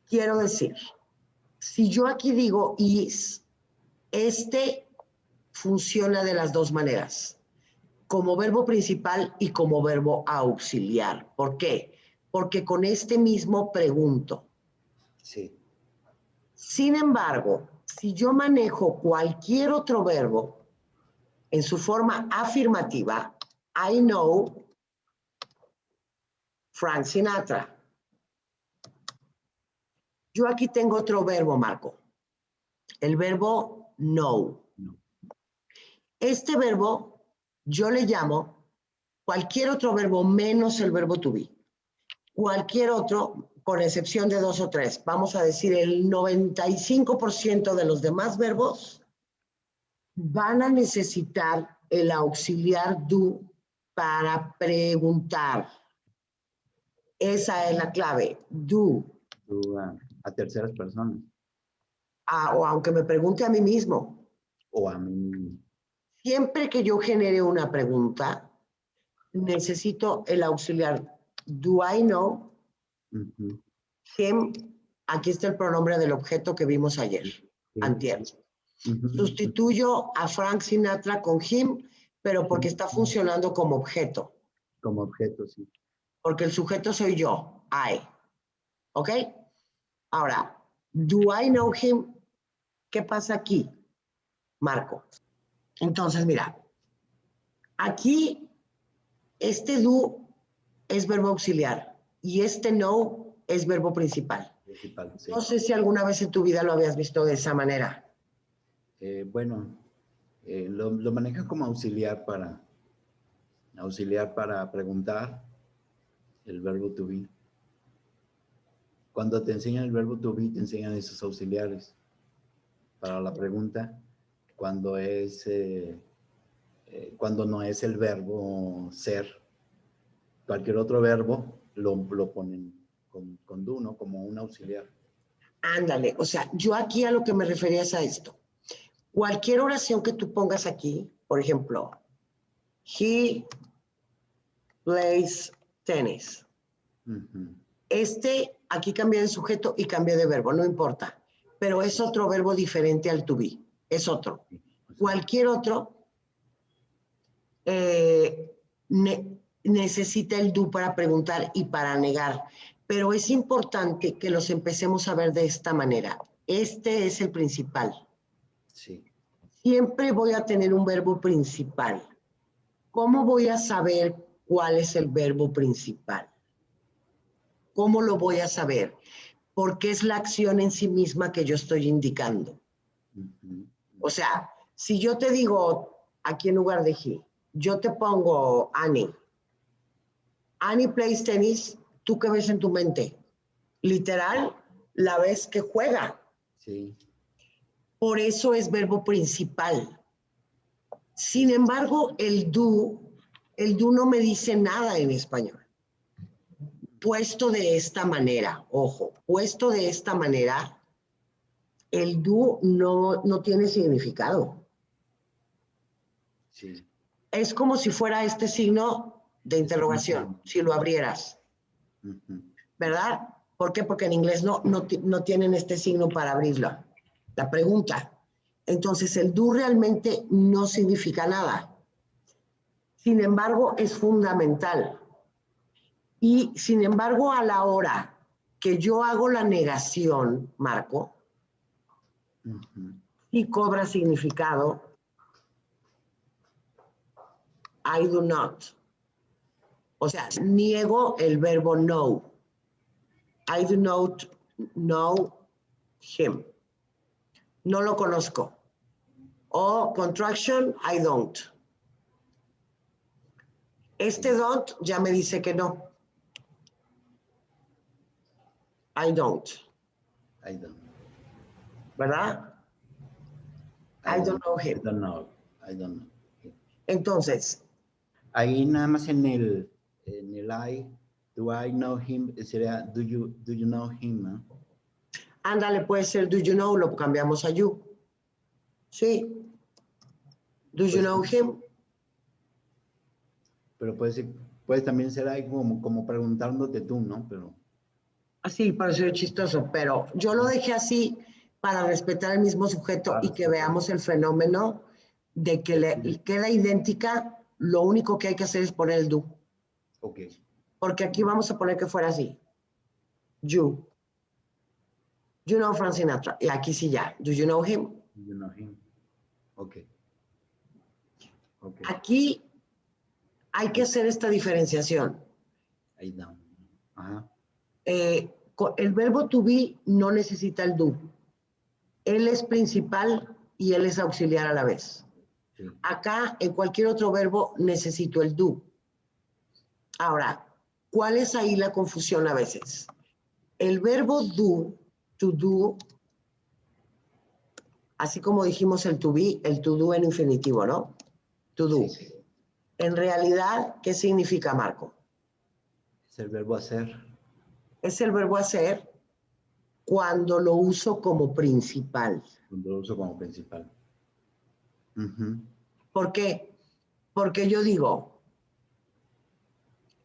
Quiero decir, si yo aquí digo is, este funciona de las dos maneras, como verbo principal y como verbo auxiliar. ¿Por qué? Porque con este mismo pregunto.
Sí.
Sin embargo, si yo manejo cualquier otro verbo en su forma afirmativa, I know Frank Sinatra. Yo aquí tengo otro verbo, Marco. El verbo know.
No.
Este verbo yo le llamo cualquier otro verbo menos el verbo to be. Cualquier otro, con excepción de 2 o 3. Vamos a decir el 95% de los demás verbos van a necesitar el auxiliar do para preguntar. Esa es la clave, do.
Do a terceras personas.
O aunque me pregunte a mí mismo.
O a mí.
Siempre que yo genere una pregunta, necesito el auxiliar do I know, him, aquí está el pronombre del objeto que vimos ayer, antier. Sustituyo a Frank Sinatra con him, pero porque está funcionando como objeto.
Como objeto, sí.
Porque el sujeto soy yo, I. ¿Ok? Ahora, do I know him? ¿Qué pasa aquí, Marco? Entonces, mira, aquí este do es verbo auxiliar y este know es verbo principal.
Sí.
No sé si alguna vez en tu vida lo habías visto de esa manera.
Bueno, lo manejan como auxiliar para preguntar, el verbo to be. Cuando te enseñan el verbo to be, te enseñan esos auxiliares para la pregunta, cuando no es el verbo ser. Cualquier otro verbo lo ponen con do, ¿no? Como un auxiliar.
Ándale, o sea, yo aquí a lo que me refería es a esto. Cualquier oración que tú pongas aquí, por ejemplo, he plays tennis. Aquí cambia de sujeto y cambia de verbo, no importa. Pero es otro verbo diferente al to be. Es otro. Cualquier otro necesita el do para preguntar y para negar. Pero es importante que los empecemos a ver de esta manera. Este es el principal.
Sí.
Siempre voy a tener un verbo principal. ¿Cómo voy a saber cuál es el verbo principal? ¿Cómo lo voy a saber? Porque es la acción en sí misma que yo estoy indicando. O sea, si yo te digo aquí en lugar de he, yo te pongo Annie. Annie plays tenis, ¿tú qué ves en tu mente? Literal, la ves que juega.
Sí.
Por eso es verbo principal. Sin embargo, el do no me dice nada en español. Puesto de esta manera, ojo, puesto de esta manera, el do no tiene significado.
Sí.
Es como si fuera este signo de interrogación, si lo abrieras, ¿verdad? ¿Por qué? Porque en inglés no tienen este signo para abrirlo. La pregunta. Entonces, el do realmente no significa nada. Sin embargo, es fundamental. Y sin embargo, a la hora que yo hago la negación, Marco, y cobra significado, I do not. O sea, niego el verbo know. I do not know him. No lo conozco. O contraction, I don't. Este don't ya me dice que no. I don't.
I don't.
¿Verdad? I don't know him.
I don't know. I don't know.
Entonces,
Ahí nada más en el I, do I know him, sería do you know him, ¿no?
ándale, puede ser do you know, lo cambiamos a you. Sí. Do you know him?
Pero puede también ser ahí como preguntándote tú, ¿no? Pero
Así, pareció chistoso, pero yo lo dejé así para respetar el mismo sujeto y que veamos el fenómeno de que le queda idéntica, lo único que hay que hacer es poner el do.
ok.
Porque aquí vamos a poner que fuera así. You. You know Frank Sinatra. Y aquí sí ya. Do you know him?
Do you know him? Ok. Ok.
Aquí hay que hacer esta diferenciación.
I don't. Ajá.
El verbo to be no necesita el do. Él es principal y él es auxiliar a la vez.
Sí.
Acá, en cualquier otro verbo, necesito el do. Ahora, ¿cuál es ahí la confusión a veces? El verbo do, to do, así como dijimos el to be, el to do en infinitivo, ¿no? To do.
Sí.
En realidad, ¿qué significa, Marco?
Es el verbo hacer.
Es el verbo hacer cuando lo uso como principal.
Cuando lo uso como principal.
¿Por qué? Porque yo digo,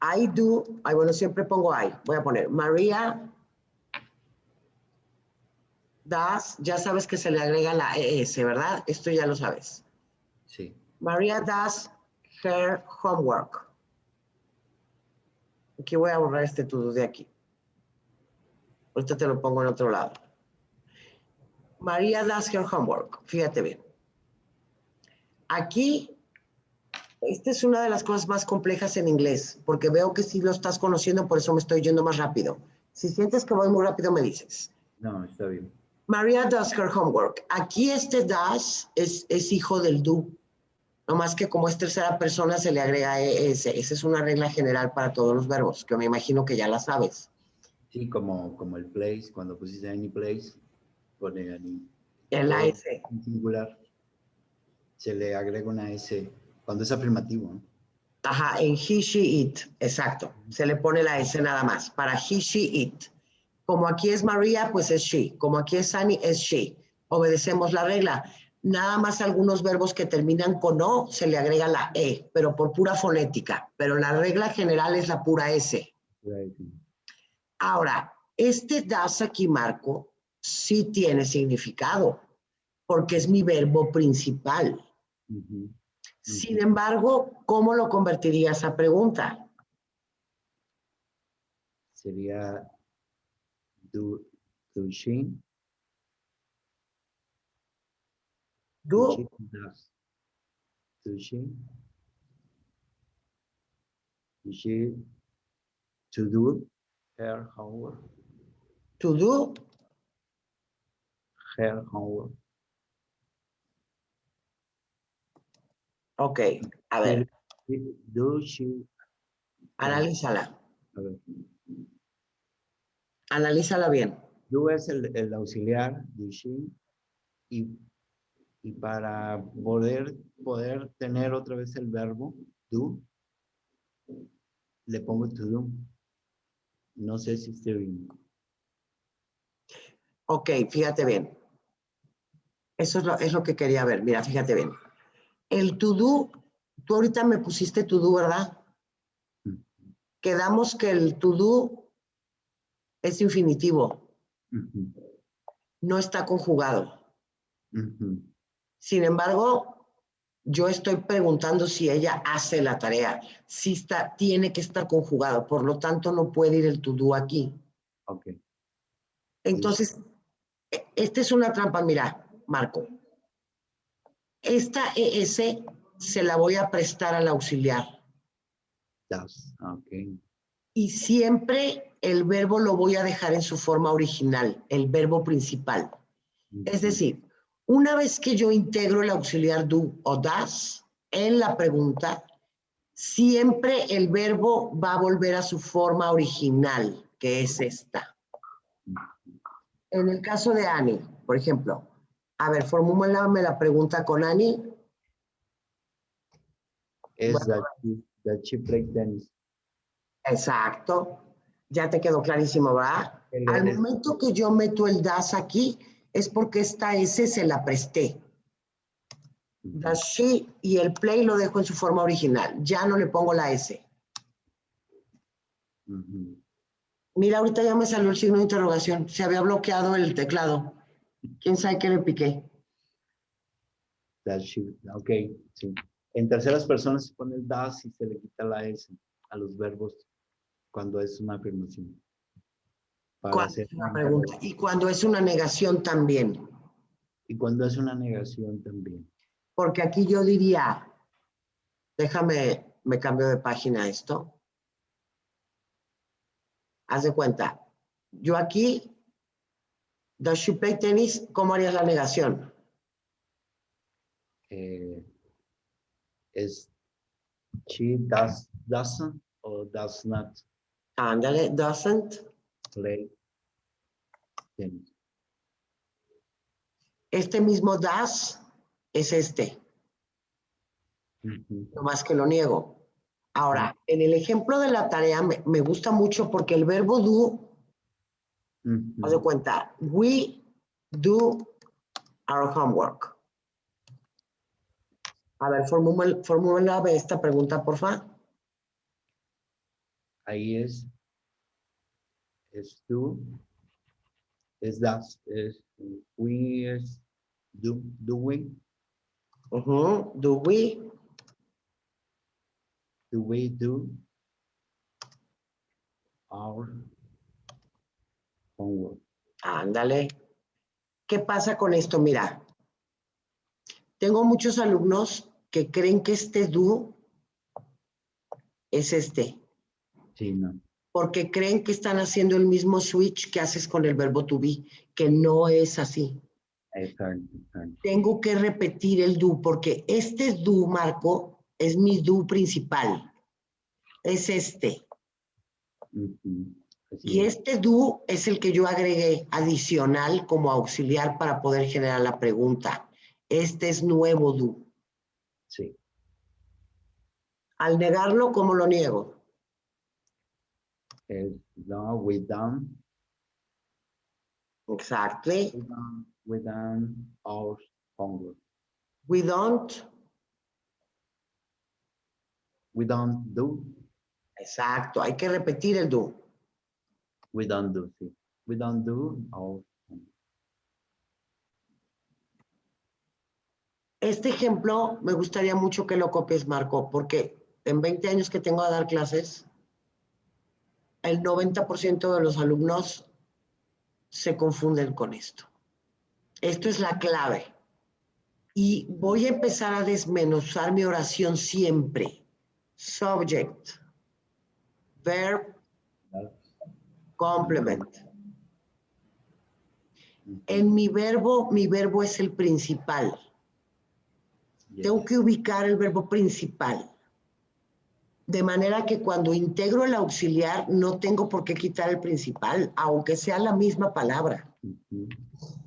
I do, bueno, siempre pongo I, voy a poner María does, ya sabes que se le agrega la ES, ¿verdad? Esto ya lo sabes.
Sí.
María does her homework. Aquí voy a borrar este todo de aquí. Ahorita te lo pongo en otro lado. María does her homework. Fíjate bien. Aquí, esta es una de las cosas más complejas en inglés, porque veo que sí lo estás conociendo, por eso me estoy yendo más rápido. Si sientes que voy muy rápido, me dices.
No, está bien.
Maria does her homework. Aquí este does es hijo del do. No más que como es tercera persona se le agrega ES. Esa es una regla general para todos los verbos, que me imagino que ya la sabes.
Sí, como el place, cuando pusiste any place, pone any.
En la S.
En singular. Se le agrega una S cuando es afirmativo, ¿no?
Ajá, en he, she, it. Exacto. Se le pone la S nada más. Para he, she, it. Como aquí es María, pues es she. Como aquí es Annie, es she. Obedecemos la regla. Nada más algunos verbos que terminan con O se le agrega la E, pero por pura fonética. Pero la regla general es la pura S. Ahora, este das aquí, Marco, sí tiene significado, porque es mi verbo principal. Sin embargo, ¿cómo lo convertirías a pregunta?
Sería do she? Do she does? Do she? Do she to do her homework?
To do.
Her homework.
Ok, a ver.
Do she?
Analízala.
A ver.
Analízala bien.
Do es el auxiliar, do she, y Y para poder tener otra vez el verbo do, le pongo to do. No sé si esté bien.
Ok, fíjate bien. Eso es lo que quería ver. Mira, fíjate bien. El to do, tú ahorita me pusiste to do, ¿verdad? Quedamos que el to do es infinitivo,
Ujú,
no está conjugado.
ujú.
Sin embargo, yo estoy preguntando si ella hace la tarea. Si está, tiene que estar conjugado, por lo tanto no puede ir el to do aquí.
Ok.
Entonces, esta es una trampa, mira, Marco. Esta ES se la voy a prestar al auxiliar.
Does. Ok.
Y siempre el verbo lo voy a dejar en su forma original, el verbo principal. Es
Ujú,
decir, una vez que yo integro el auxiliar do o das en la pregunta, siempre el verbo va a volver a su forma original, que es esta. En el caso de Annie, por ejemplo, a ver, formúlame la pregunta con Annie.
Es
Bueno,
that she played tennis.
exacto, ya te quedó clarísimo, ¿verdad? Al momento que yo meto el das aquí, es porque esta S se la presté. The she y el play lo dejo en su forma original. Ya no le pongo la S.
Ujú.
Mira, ahorita ya me salió el signo de interrogación. Se había bloqueado el teclado. ¿Quién sabe qué le piqué?
That she, ok, sí. En terceras personas se pone el das y se le quita la S a los verbos cuando es una afirmación. Para
Cuando
hacer
es
un
una pregunta.
interrogatorio.
Y cuando es una negación también.
Y cuando es una negación también.
Porque aquí yo diría, déjame, me cambio de página esto. Haz de cuenta. Yo aquí, does she play tennis? ¿Cómo harías la negación?
Eh, es she doesn't or does not
Ándale, doesn't.
play tennis.
Este mismo does es este.
Ujú,
Nomás que lo niego.
ujú,
Ahora, en el ejemplo de la tarea me gusta mucho porque el verbo do, haz de
ujú.
cuenta, we do our homework. A ver, formúlame esta pregunta, porfa.
Ahí es do, es das, es we, es doing, do we do our homework.
Ándale. ¿Qué pasa con esto? Mira, tengo muchos alumnos que creen que este do es este,
Sí, no.
porque creen que están haciendo el mismo switch que haces con el verbo to be, que no es así.
Exacto, exacto.
Tengo que repetir el do, porque este do, Marco, es mi do principal. Es este.
Ujú, así
Y
es.
este do es el que yo agregué adicional como auxiliar para poder generar la pregunta. Este es nuevo do.
Sí.
Al negarlo, ¿cómo lo niego?
Es no,
Exactly.
we done our homework.
We don't.
We don't do,
Exacto. Hay que repetir el do.
we don't do, sí. We don't do our homework.
Este ejemplo me gustaría mucho que lo copies, Marco, porque en 20 años que tengo a dar clases, el 90% de los alumnos se confunden con esto. Esto es la clave. Y voy a empezar a desmenuzar mi oración siempre. Subject, verb, complement. En mi verbo es el principal.
Yes.
Tengo que ubicar el verbo principal. De manera que cuando integro el auxiliar no tengo por qué quitar el principal, aunque sea la misma palabra.
Ujú.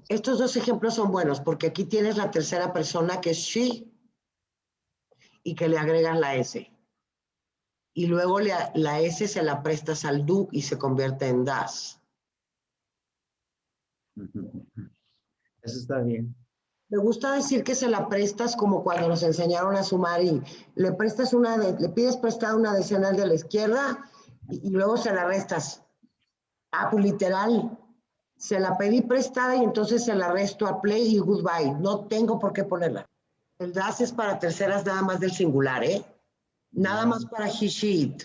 Estos dos ejemplos son buenos porque aquí tienes la tercera persona que es she y que le agregas la S. Y luego la S se la prestas al do y se convierte en das.
Ujú. Eso está bien.
Me gusta decir que se la prestas como cuando nos enseñaron a sumar y le prestas le pides prestada una decimal de la izquierda y luego se la restas. Ah, pues literal. Se la pedí prestada y entonces se la resto a play y goodbye. No tengo por qué ponerla. El das es para terceras nada más del singular, ¿eh? Nada más para he, she, it.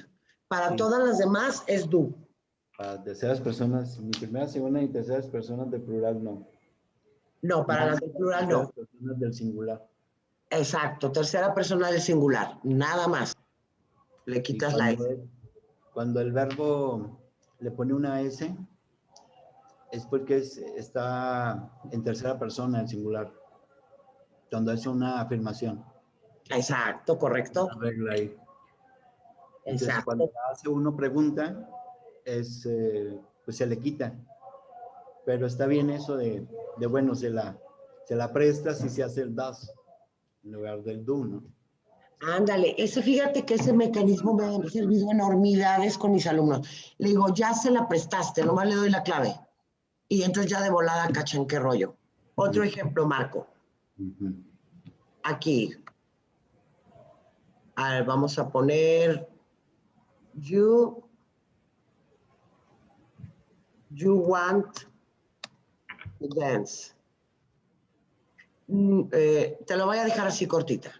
Para
Sí,
todas las demás es do.
para terceras personas, ni primera, segunda ni terceras personas de plural, no.
No, para
Nada
las
más
del
para
plural
terceras
no.
personas del singular.
Exacto, tercera persona del singular. Nada más. Le
Y
quitas la S.
cuando el verbo le pone una S, es porque está en tercera persona, el singular. Cuando hace una afirmación.
Exacto, correcto.
Una regla ahí. Entonces, cuando
Exacto.
hace uno pregunta, pues se le quita. Pero está bien eso bueno, se la prestas y se hace el das en lugar del do, ¿no?
Ándale, fíjate que ese mecanismo me ha servido enormidades con mis alumnos. Le digo, ya se la prestaste, nomás le doy la clave. Y entonces ya de volada cachan qué rollo. Otro ejemplo, Marco.
Ujú.
Aquí. A ver, vamos a poner you want to dance. Te lo voy a dejar así cortita.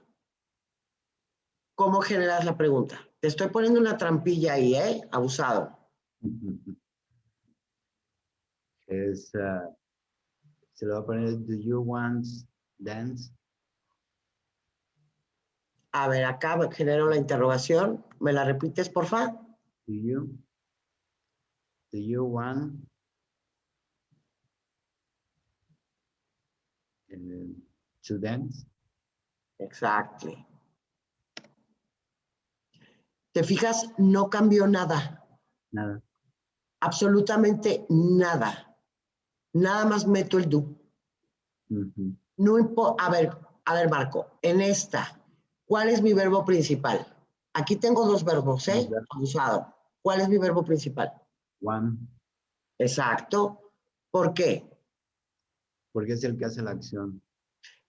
¿Cómo generas la pregunta? Te estoy poniendo una trampilla ahí, ¿eh? Abusado.
Es, se le va a poner, do you want dance?
A ver, acá genero la interrogación. ¿Me la repites, porfa?
Do you want to dance?
Exactly. ¿Te fijas? No cambió nada.
Nada.
Absolutamente nada. Nada más meto el do.
Ujú.
No importa. A ver, Marco, en esta, ¿cuál es mi verbo principal? Aquí tengo dos verbos, ¿eh? Abusado. ¿Cuál es mi verbo principal?
One,
Exacto. ¿Por qué?
porque es el que hace la acción.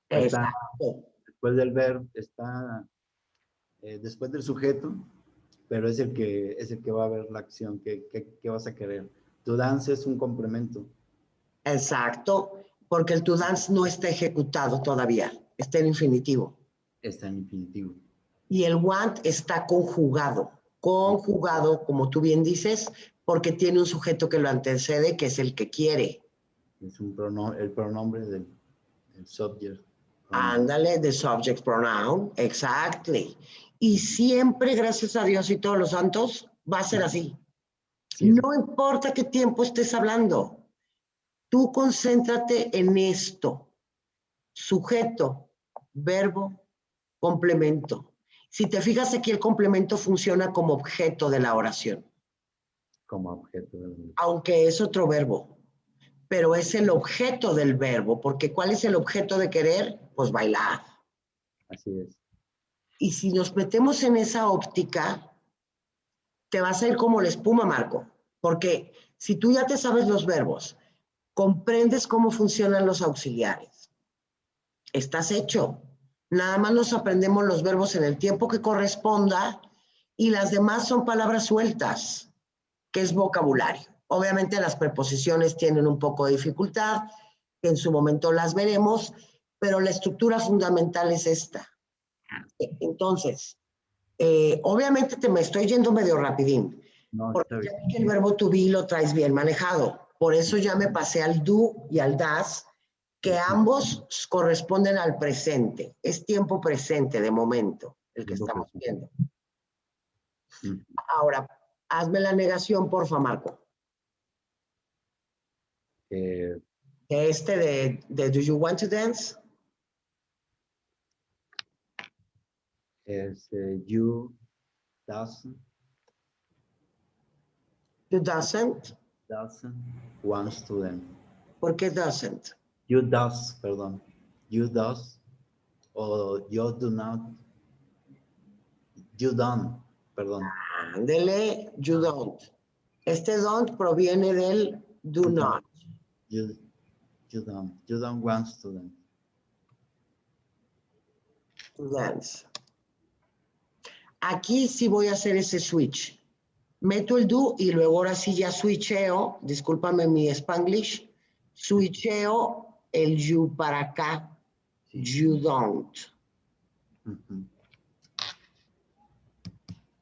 Está
Exacto.
después del verbo, está después del sujeto, pero es es el que va a ver la acción, que vas a querer. Tu dance es un complemento.
Exacto. Porque el to dance no está ejecutado todavía. Está en infinitivo.
Está en infinitivo.
Y el want está conjugado. Conjugado, como tú bien dices, porque tiene un sujeto que lo antecede, que es el que quiere.
Es el pronombre del subject.
Ándale, the subject pronoun, exactly. Y siempre, gracias a Dios y todos los santos, va a ser así.
Siempre.
No importa qué tiempo estés hablando, tú concéntrate en esto. Sujeto, verbo, complemento. Si te fijas aquí, el complemento funciona como objeto de la oración,
Como objeto.
aunque es otro verbo, pero es el objeto del verbo, porque ¿cuál es el objeto de querer? Pues bailar.
Así es.
Y si nos metemos en esa óptica, te vas a ir como la espuma, Marco, porque si tú ya te sabes los verbos, comprendes cómo funcionan los auxiliares, estás hecho. Nada más nos aprendemos los verbos en el tiempo que corresponda y las demás son palabras sueltas, que es vocabulario. Obviamente las preposiciones tienen un poco de dificultad, que en su momento las veremos, pero la estructura fundamental es esta. Entonces, obviamente me estoy yendo medio rapidín,
No,
porque
está
ya
bien.
vi que el verbo to be lo traes bien manejado. Por eso ya me pasé al do y al das, que ambos corresponden al presente. Es tiempo presente de momento, el que estamos viendo. Ahora, hazme la negación, porfa, Marco.
Eh,
De Do You Want to Dance?
es you doesn't
You doesn't
wants to them.
¿Por qué doesn't?
You does, perdón. You does. O you do not. You don't, perdón.
Ándele, you don't. Este don't proviene del do not.
You don't. You don't want to dance.
To dance. Aquí sí voy a hacer ese switch. Meto el do y luego ahora sí ya switcheo, discúlpame mi Spanglish, switcheo el you para acá. You don't.
Ujú.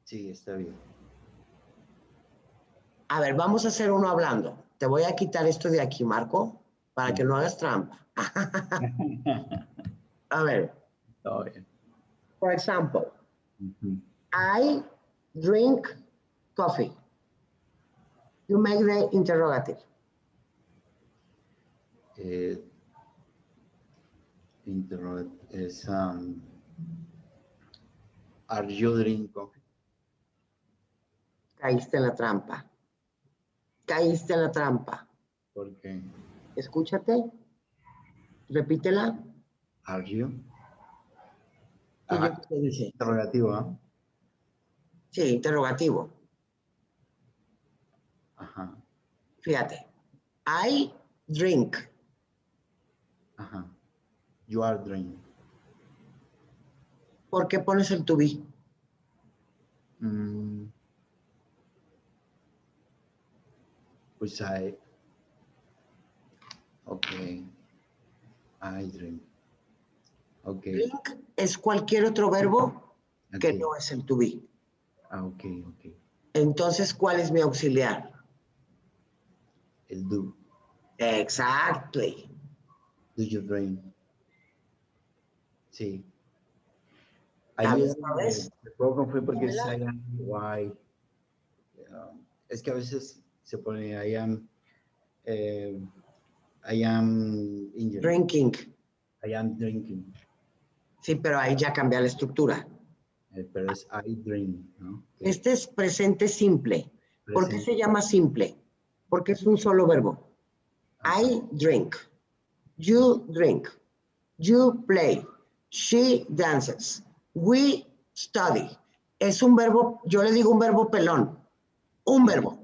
Sí, está bien.
A ver, vamos a hacer uno hablando. Te voy a quitar esto de aquí, Marco, para que no hagas trampa. A ver,
Está bien.
for example,
Ujú.
I drink coffee. You make the interrogative.
Interrogative es are you drinking coffee?
Caíste en la trampa. Caíste en la trampa.
¿Por qué?
Escúchate. Repítela.
Are you?
¿Y yo qué te dije?
Interrogativo, ¿ah?
Sí, interrogativo.
Ajá,
Fíjate. I drink.
ajá. You are drinking.
¿Por qué pones el to be?
Pues okay. I drink. Okay.
Drink es cualquier otro verbo que
Okay.
no es el to be.
Okay, okay.
Entonces, ¿cuál es mi auxiliar?
El do.
Exactly.
Do you drink? Sí.
A
Ahí
ver,
es
otra
donde
vez.
me puedo confundir porque es
Dámela.
I am, why. Es que a veces se pone I am injured.
Drinking.
I am drinking.
Sí, pero ahí ya cambia la estructura.
Pero es I drink, ¿no?
Este es presente simple. ¿Por qué
Presente.
se llama simple? Porque es un solo verbo. I drink. You drink. You play. She dances. We study. Es un verbo, yo le digo un verbo pelón. Un verbo.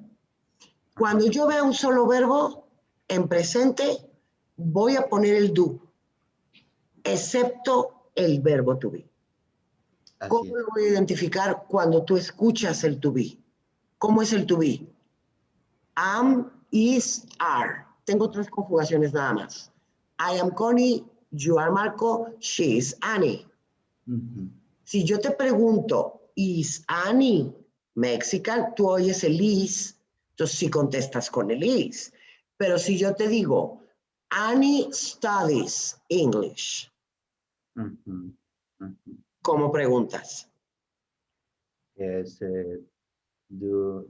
Cuando yo vea un solo verbo en presente, voy a poner el do, excepto el verbo to be. ¿Cómo lo voy a identificar cuando tú escuchas el to be? ¿Cómo es el to be? Am, is, are. Tengo 3 conjugaciones nada más. I am Connie, you are Marco, she is Annie. Si yo te pregunto, ¿is Annie Mexican? Tú oyes el is, entonces sí contestas con el is. Pero si yo te digo, Annie studies English, ¿cómo preguntas?
Yes, do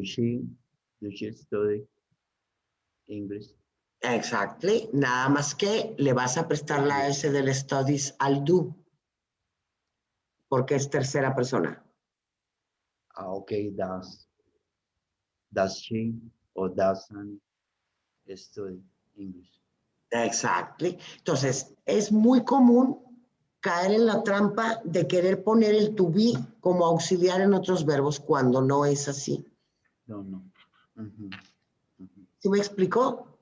she study English?
Exactly. Nada más que le vas a prestar la S del studies al do, porque es tercera persona.
Okay, does she or doesn't study English?
Exactly. Entonces, es muy común caer en la trampa de querer poner el to be como auxiliar en otros verbos cuando no es así.
No.
¿Sí me explicó?